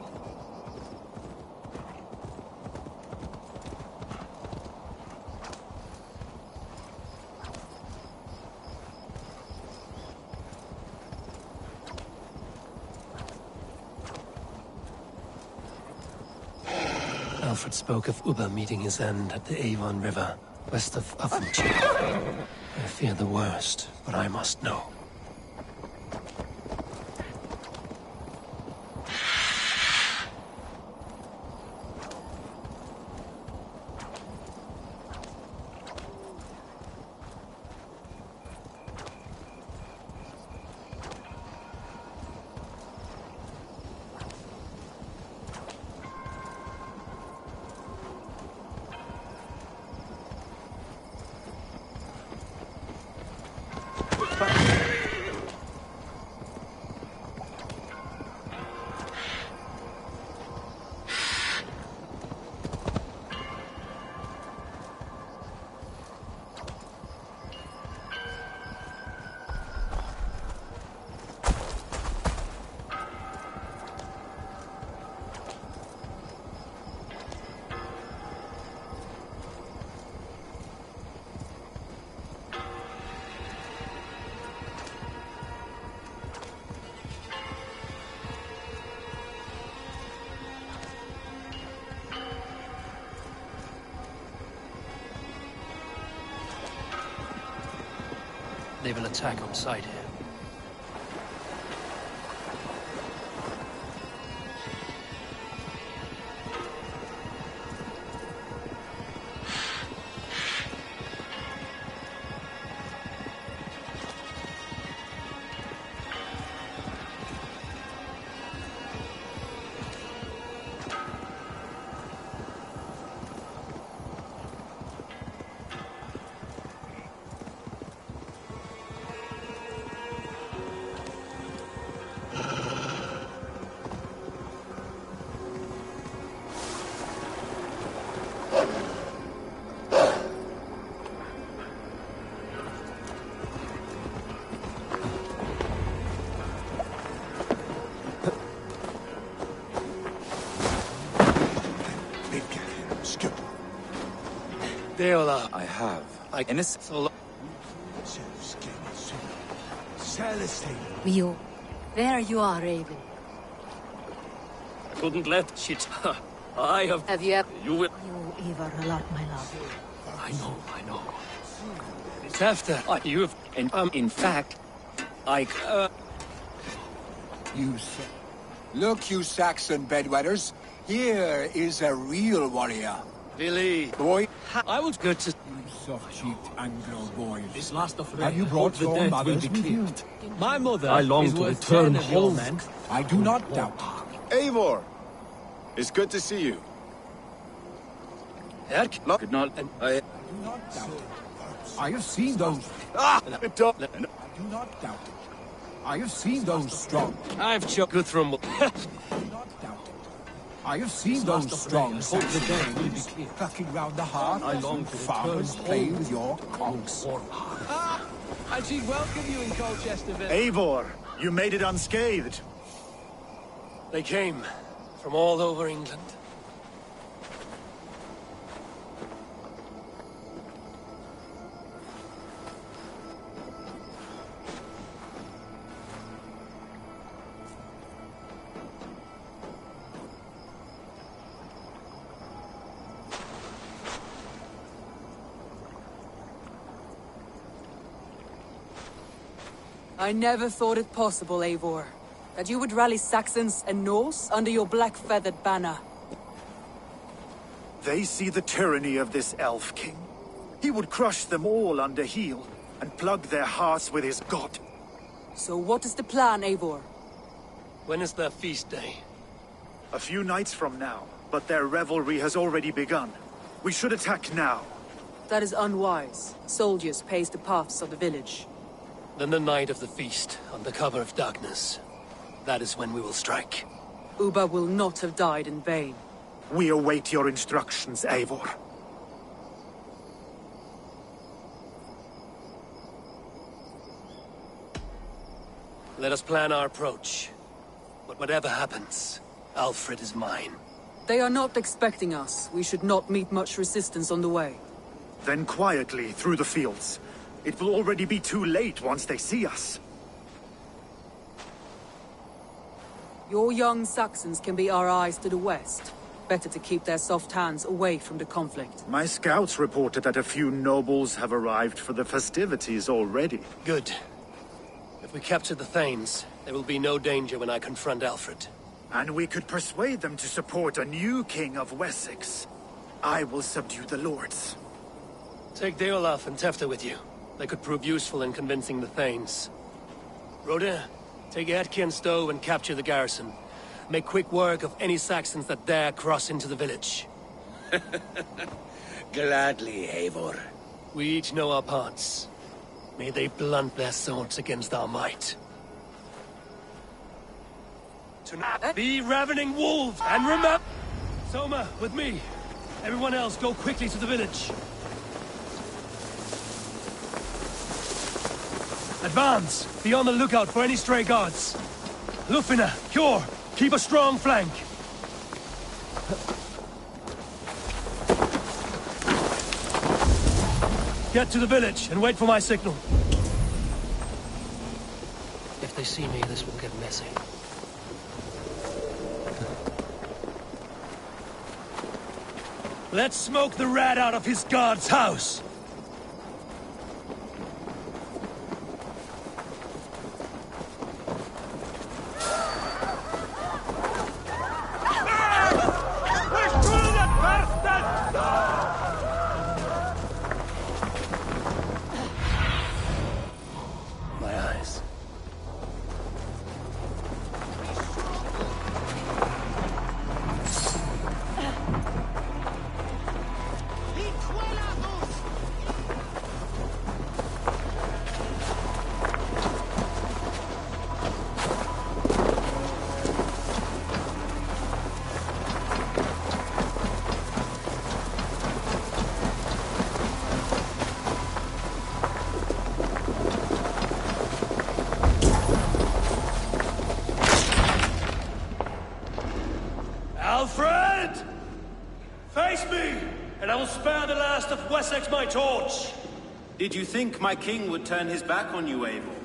Alfred spoke of Uba meeting his end at the Avon River, west of Affenchim. I fear the worst, but I must know. They will attack on sight here. Deola. I have. Rio. There you are, Raven. Couldn't let shit. I have... Have you ever... You will... You ever a lot, my love. I know. It's after you've... And, in fact, You say... Look, you Saxon bedwetters. Here is a real warrior. Billy. Boy. I was good to... You soft-cheeked Anglo boys. This last of Have you brought your mothers with you? My mother I long to return home. I do not doubt. Eivor! It's good to see you. Good night. I do not doubt it. I have seen those... Ah! I do not doubt it. I have seen those strong. I've choked Guthrum. I have seen those strong Saxons plucking round the hearth. I long to farmers play with your conks. And she'd welcome you in Colchesterville. Eivor, you made it unscathed. They came from all over England. I never thought it possible, Eivor, that you would rally Saxons and Norse under your black-feathered banner. They see the tyranny of this elf king. He would crush them all under heel and plug their hearts with his god. So what is the plan, Eivor? When is their feast day? A few nights from now, but their revelry has already begun. We should attack now. That is unwise. Soldiers pace the paths of the village. Then the night of the feast, under cover of darkness. That is when we will strike. Uba will not have died in vain. We await your instructions, Eivor. Let us plan our approach. But whatever happens, Alfred is mine. They are not expecting us. We should not meet much resistance on the way. Then quietly through the fields. It will already be too late once they see us. Your young Saxons can be our eyes to the west. Better to keep their soft hands away from the conflict. My scouts reported that a few nobles have arrived for the festivities already. Good. If we capture the Thanes, there will be no danger when I confront Alfred. And we could persuade them to support a new king of Wessex. I will subdue the lords. Take Deolaf and Tefta with you. They could prove useful in convincing the Thanes. Rhoda, take Etki and Stowe and capture the garrison. Make quick work of any Saxons that dare cross into the village. Gladly, Eivor. We each know our parts. May they blunt their swords against our might. Tonight, be ravening wolves, and remember... Soma, with me. Everyone else, go quickly to the village. Advance! Be on the lookout for any stray guards. Lufina, Kjor, keep a strong flank. Get to the village and wait for my signal. If they see me, this will get messy. Let's smoke the rat out of his guard's house! Alfred! Face me, and I will spare the last of Wessex my torch! Did you think my king would turn his back on you, Eivor?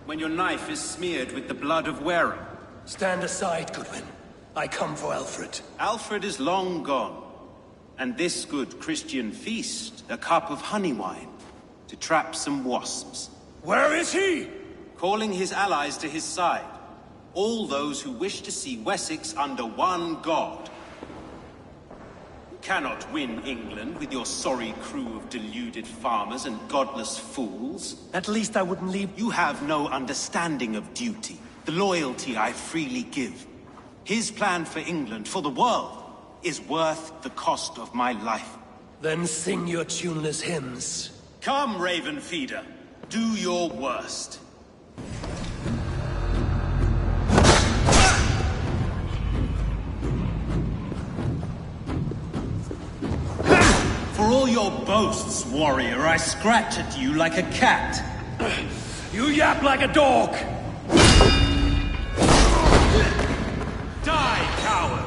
When your knife is smeared with the blood of Warren? Stand aside, Goodwin. I come for Alfred. Alfred is long gone. And this good Christian feast, a cup of honey wine, to trap some wasps. Where is he? Calling his allies to his side. All those who wish to see Wessex under one god. You cannot win England with your sorry crew of deluded farmers and godless fools. At least I wouldn't leave... You have no understanding of duty, the loyalty I freely give. His plan for England, for the world, is worth the cost of my life. Then sing your tuneless hymns. Come, Raven Feeder. Do your worst. For all your boasts, warrior, I scratch at you like a cat. You yap like a dog! Die, coward!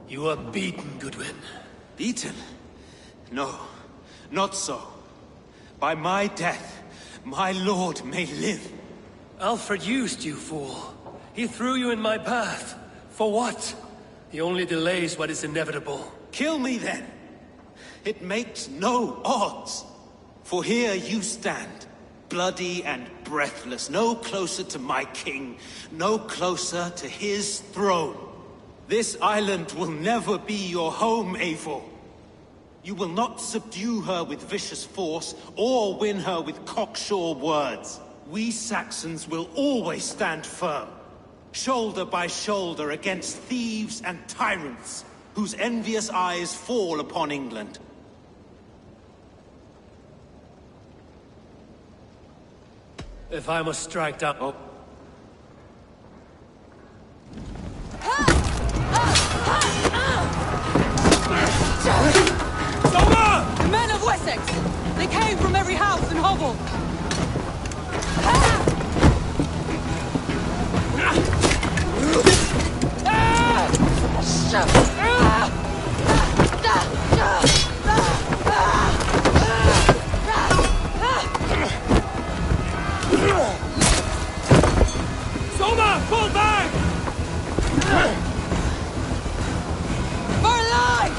You are beaten, Goodwin. Beaten? No, not so. By my death, my lord may live. Alfred used you, fool. He threw you in my path. For what? He only delays what is inevitable. Kill me then. It makes no odds. For here you stand, bloody and breathless, no closer to my king, no closer to his throne. This island will never be your home, Eivor. You will not subdue her with vicious force, or win her with cocksure words. We Saxons will always stand firm, shoulder by shoulder against thieves and tyrants, whose envious eyes fall upon England. If I must strike down... Oh. The men of Wessex! They came from every house and hovel! Soma! Fall back! For life!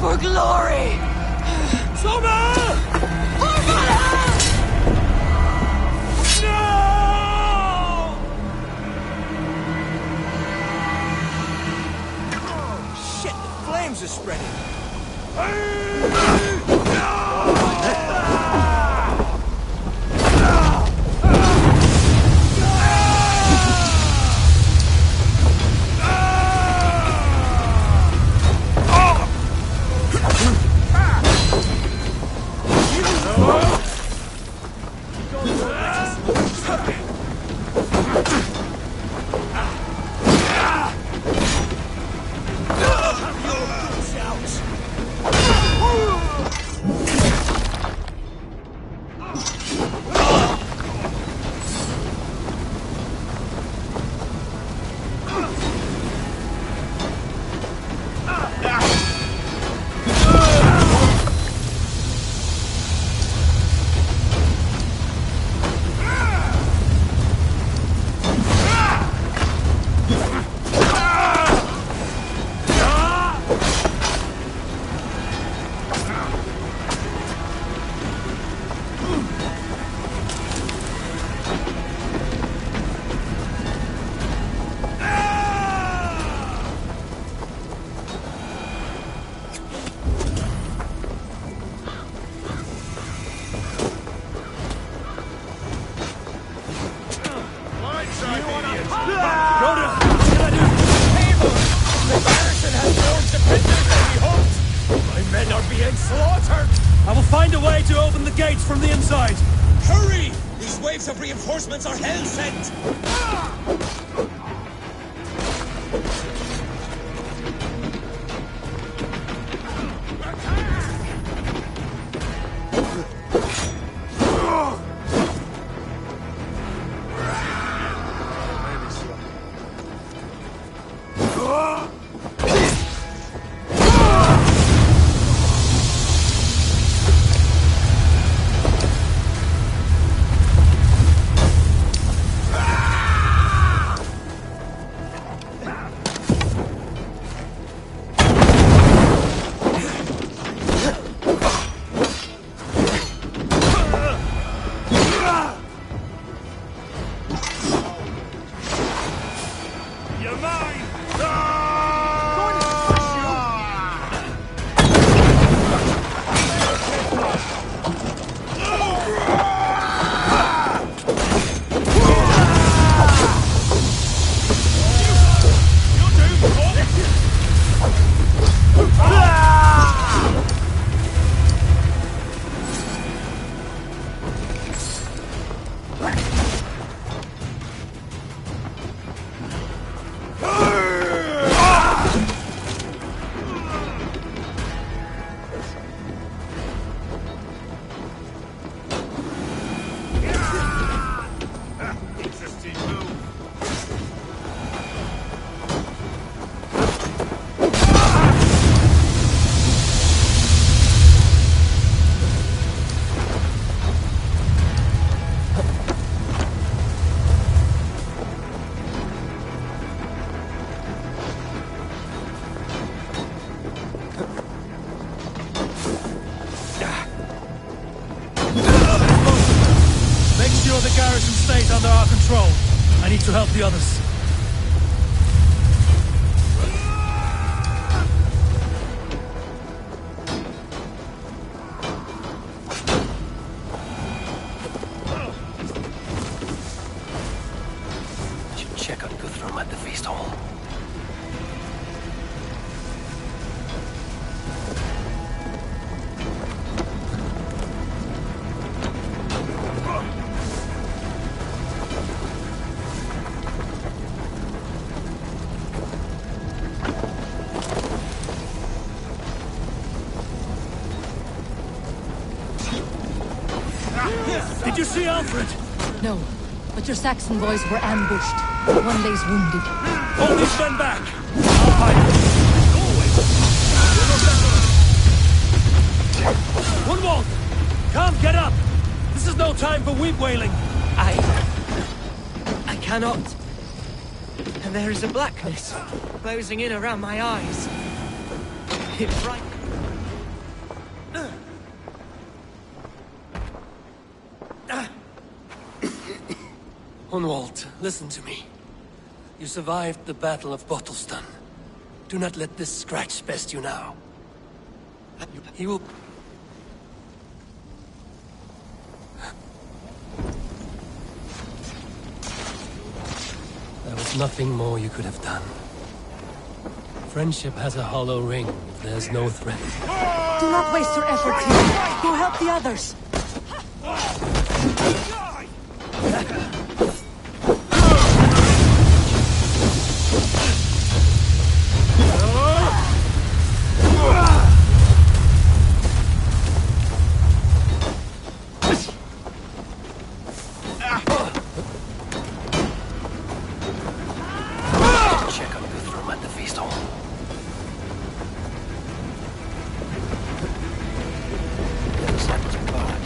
For glory! Soma! For Valhalla! No! Shit, the flames are spreading. I will find a way to open the gates from the inside. Hurry! These waves of reinforcements are hell-sent! The garrison stays under our control. I need to help the others. I should check on Guthrum at the feast hall. see Alfred? No, but your Saxon boys were ambushed. One lays wounded. Hold these men back! I'll fight them. Go away! Gunwald! Come, get up! This is no time for weep wailing! I cannot. And there is a blackness closing in around my eyes. It frightens. Hunwald, listen to me. You survived the Battle of Bottleston. Do not let this scratch best you now. He will... There was nothing more you could have done. Friendship has a hollow ring if there's no threat. Do not waste your efforts here. Go help the others. Check on Guthrum at the feast hall. The disciples are barred.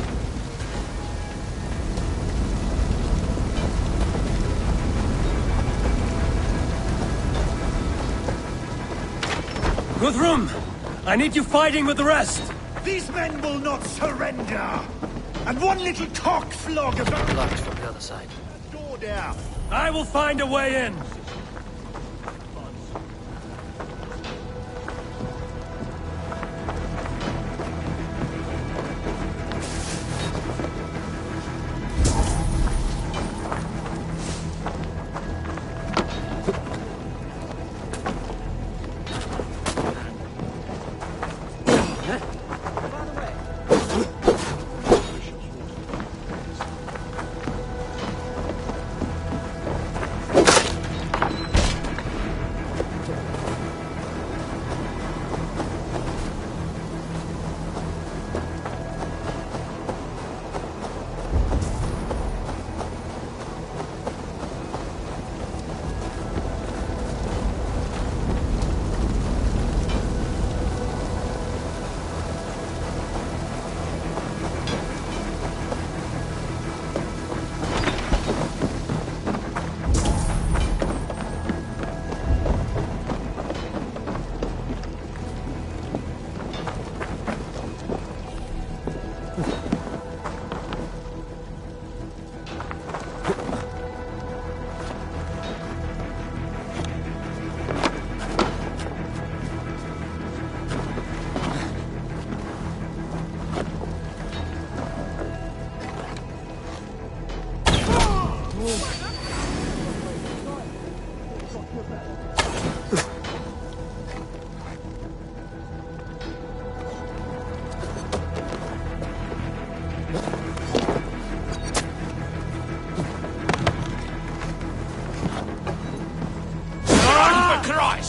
Guthrum! I need you fighting with the rest! These men will not surrender! And one little cock flog of them... Locked from the other side. Door down! I will find a way in!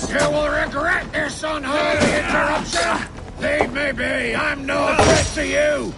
You will regret this unholy interruption! Leave me be! I'm no threat to you!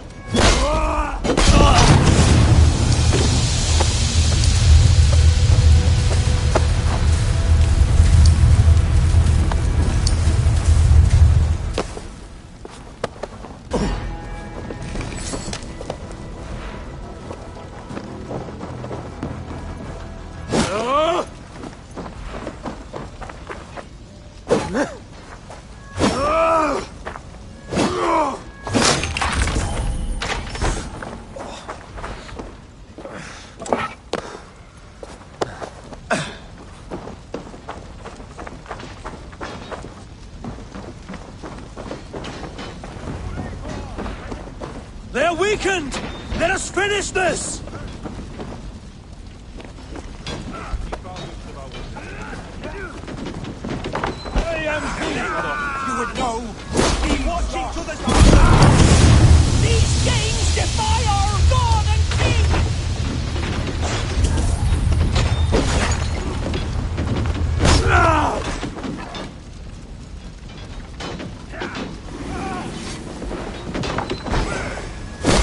They're weakened! Let us finish this! I am here! You would know! Be watching to the... These games defy our God and King!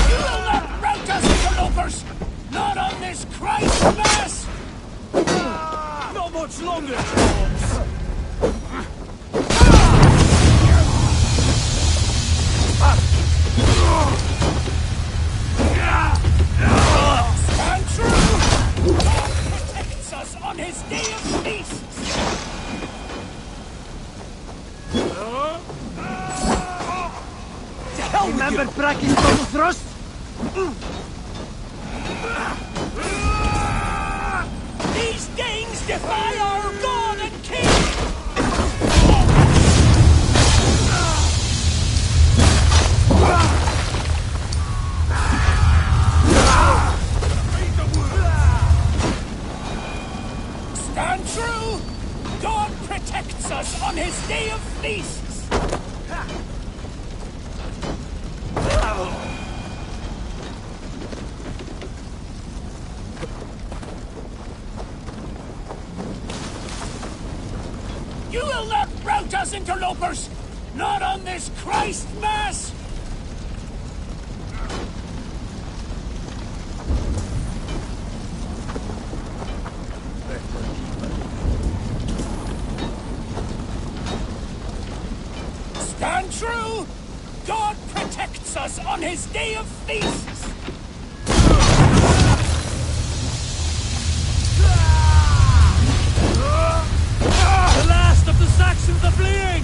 You will not rout us, interlopers! Stand true! God protects us on his day of feasts! Remember Bracken's double thrust? These Danes defy our god and king! Stand true! God protects us on his day of feasts! You will not rout us, interlopers! Not on this Christ Mass! Stand true! God protects us on his day of feasts! The last of the Saxons are fleeing!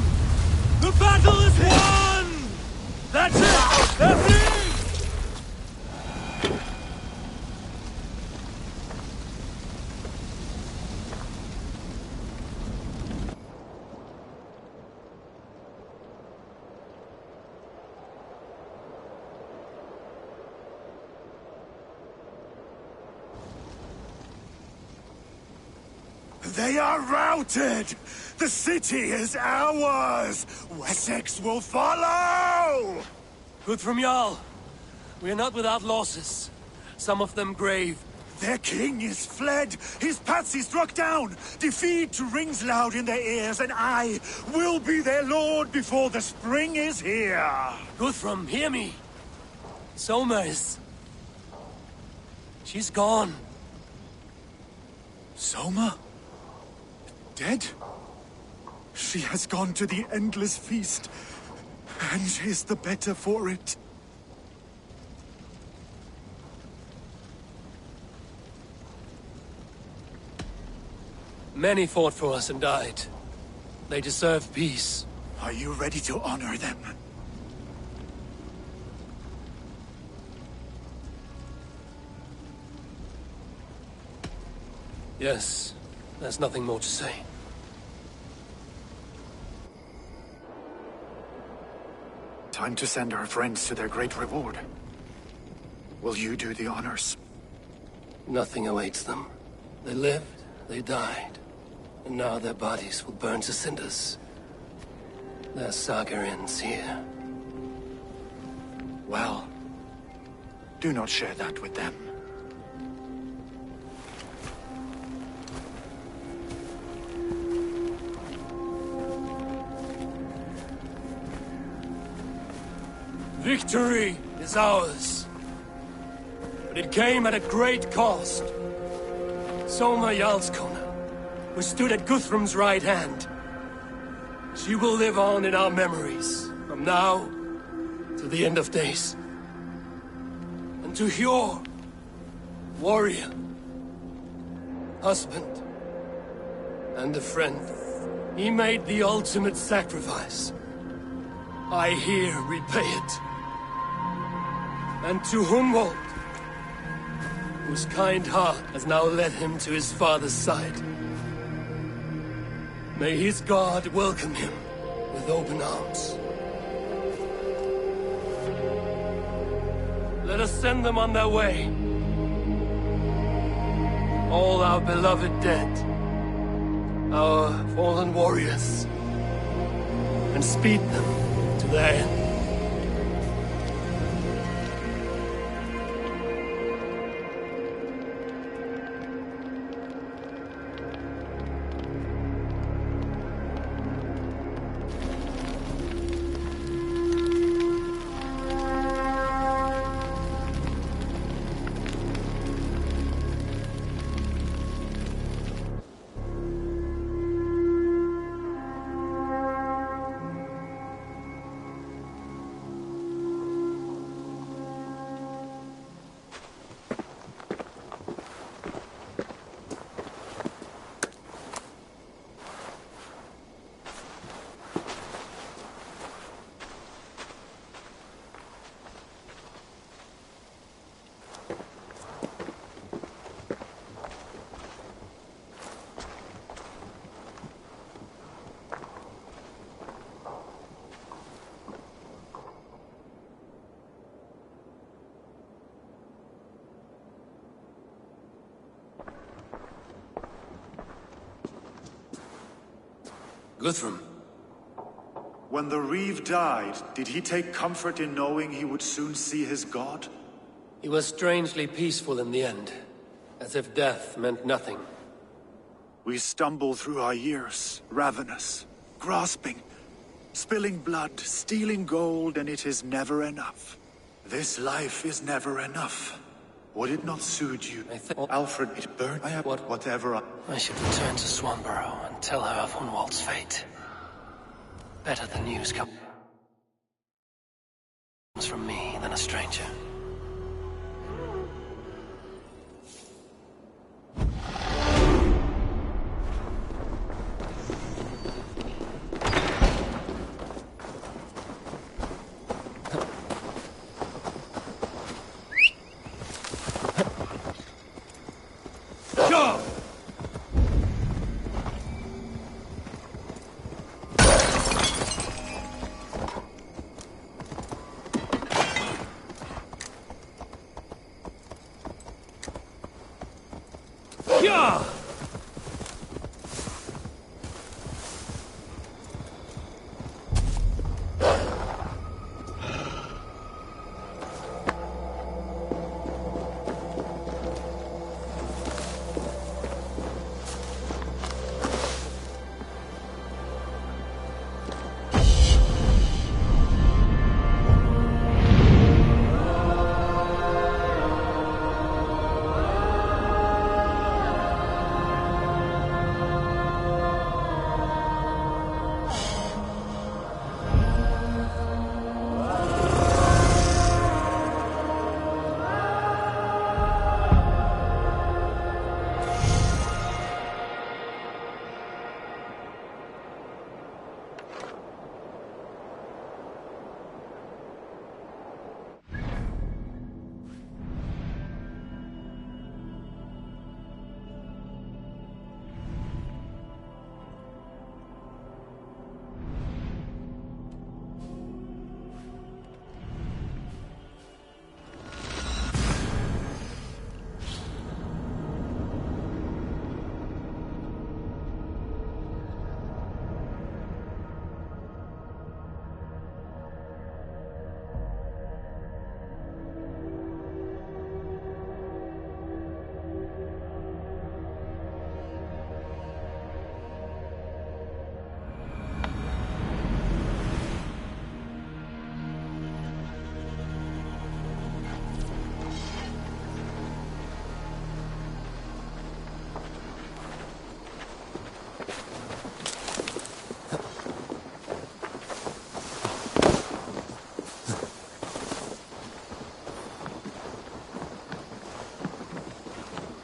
The battle is won! That's it! They're fleeing! They are routed! The city is ours! Wessex will follow! Guthrum Jarl, we are not without losses. Some of them grave. Their king is fled! His patsy struck down! Defeat rings loud in their ears, and I will be their lord before the spring is here! Guthrum, hear me! Soma is... she's gone. Soma? Dead? She has gone to the endless feast, and is the better for it. Many fought for us and died. They deserve peace. Are you ready to honor them? Yes, there's nothing more to say. Time to send our friends to their great reward. Will you do the honors? Nothing awaits them. They lived, they died, and now their bodies will burn to cinders. Their saga ends here. Well, do not share that with them. Victory is ours. But it came at a great cost. Soma Jarlskona, who stood at Guthrum's right hand. She will live on in our memories, from now to the end of days. And to Hjor, warrior, husband, and a friend, he made the ultimate sacrifice. I here repay it. And to Hunwald, whose kind heart has now led him to his father's side. May his God welcome him with open arms. Let us send them on their way. All our beloved dead, our fallen warriors, and speed them to their end. Guthrum. When the Reeve died, did he take comfort in knowing he would soon see his god? He was strangely peaceful in the end, as if death meant nothing. We stumble through our years, ravenous, grasping, spilling blood, stealing gold, and it is never enough. This life is never enough. Would it not suit you? Alfred, it burned. Whatever. I should return to Swanborough and tell her of Hunwald's fate. Better the news comes from me than a stranger.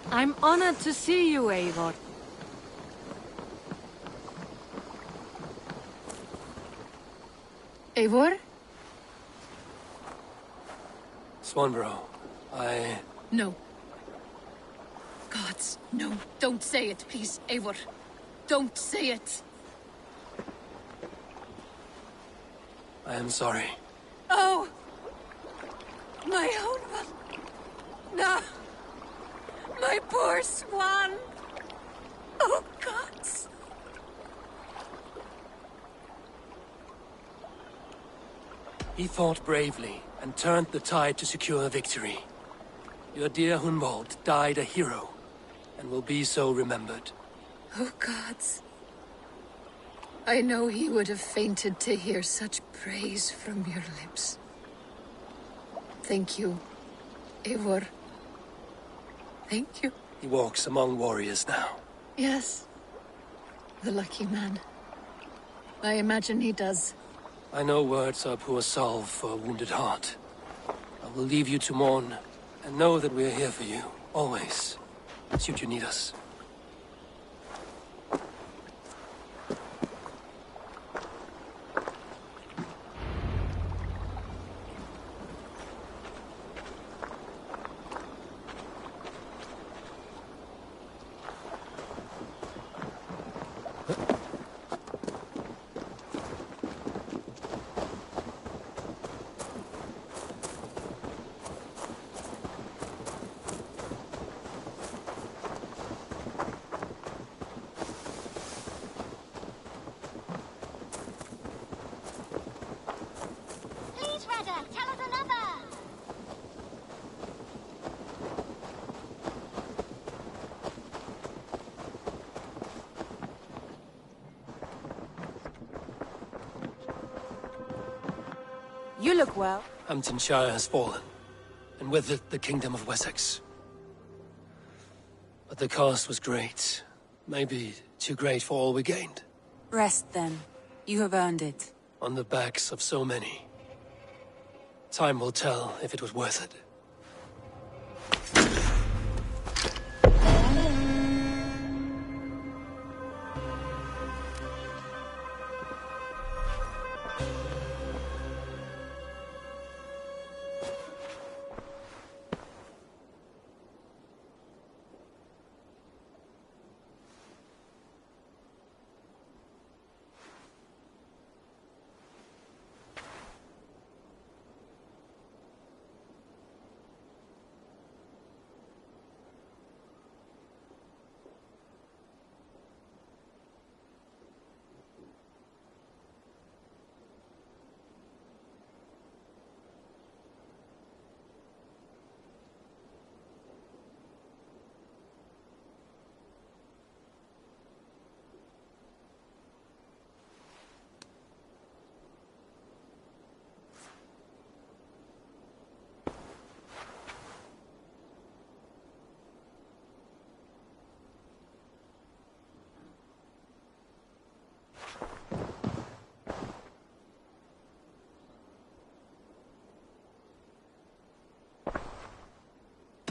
I'm honored to see you, Eivor. Eivor? Swanborough, I... No. Gods, no. Don't say it, please, Eivor. Don't say it. I am sorry. Oh! My own one. No! My poor swan! Oh, gods! He fought bravely and turned the tide to secure victory. Your dear Hunwald died a hero, and will be so remembered. Oh, gods. I know he would have fainted to hear such praise from your lips. Thank you, Eivor. Thank you. He walks among warriors now. Yes. The lucky man. I imagine he does. I know words are poor salve for a wounded heart. I will leave you to mourn, and know that we are here for you, always, should you need us. You look well. Hamptonshire has fallen, and with it the Kingdom of Wessex. But the cost was great. Maybe too great for all we gained. Rest then. You have earned it. On the backs of so many. Time will tell if it was worth it.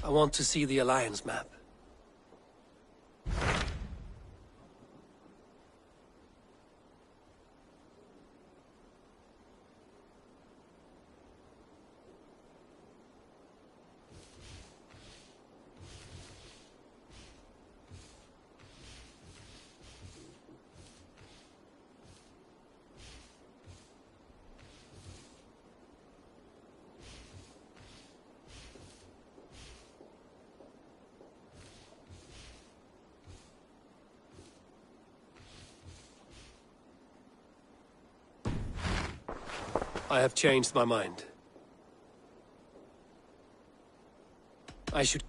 I want to see the Alliance map. I have changed my mind. I should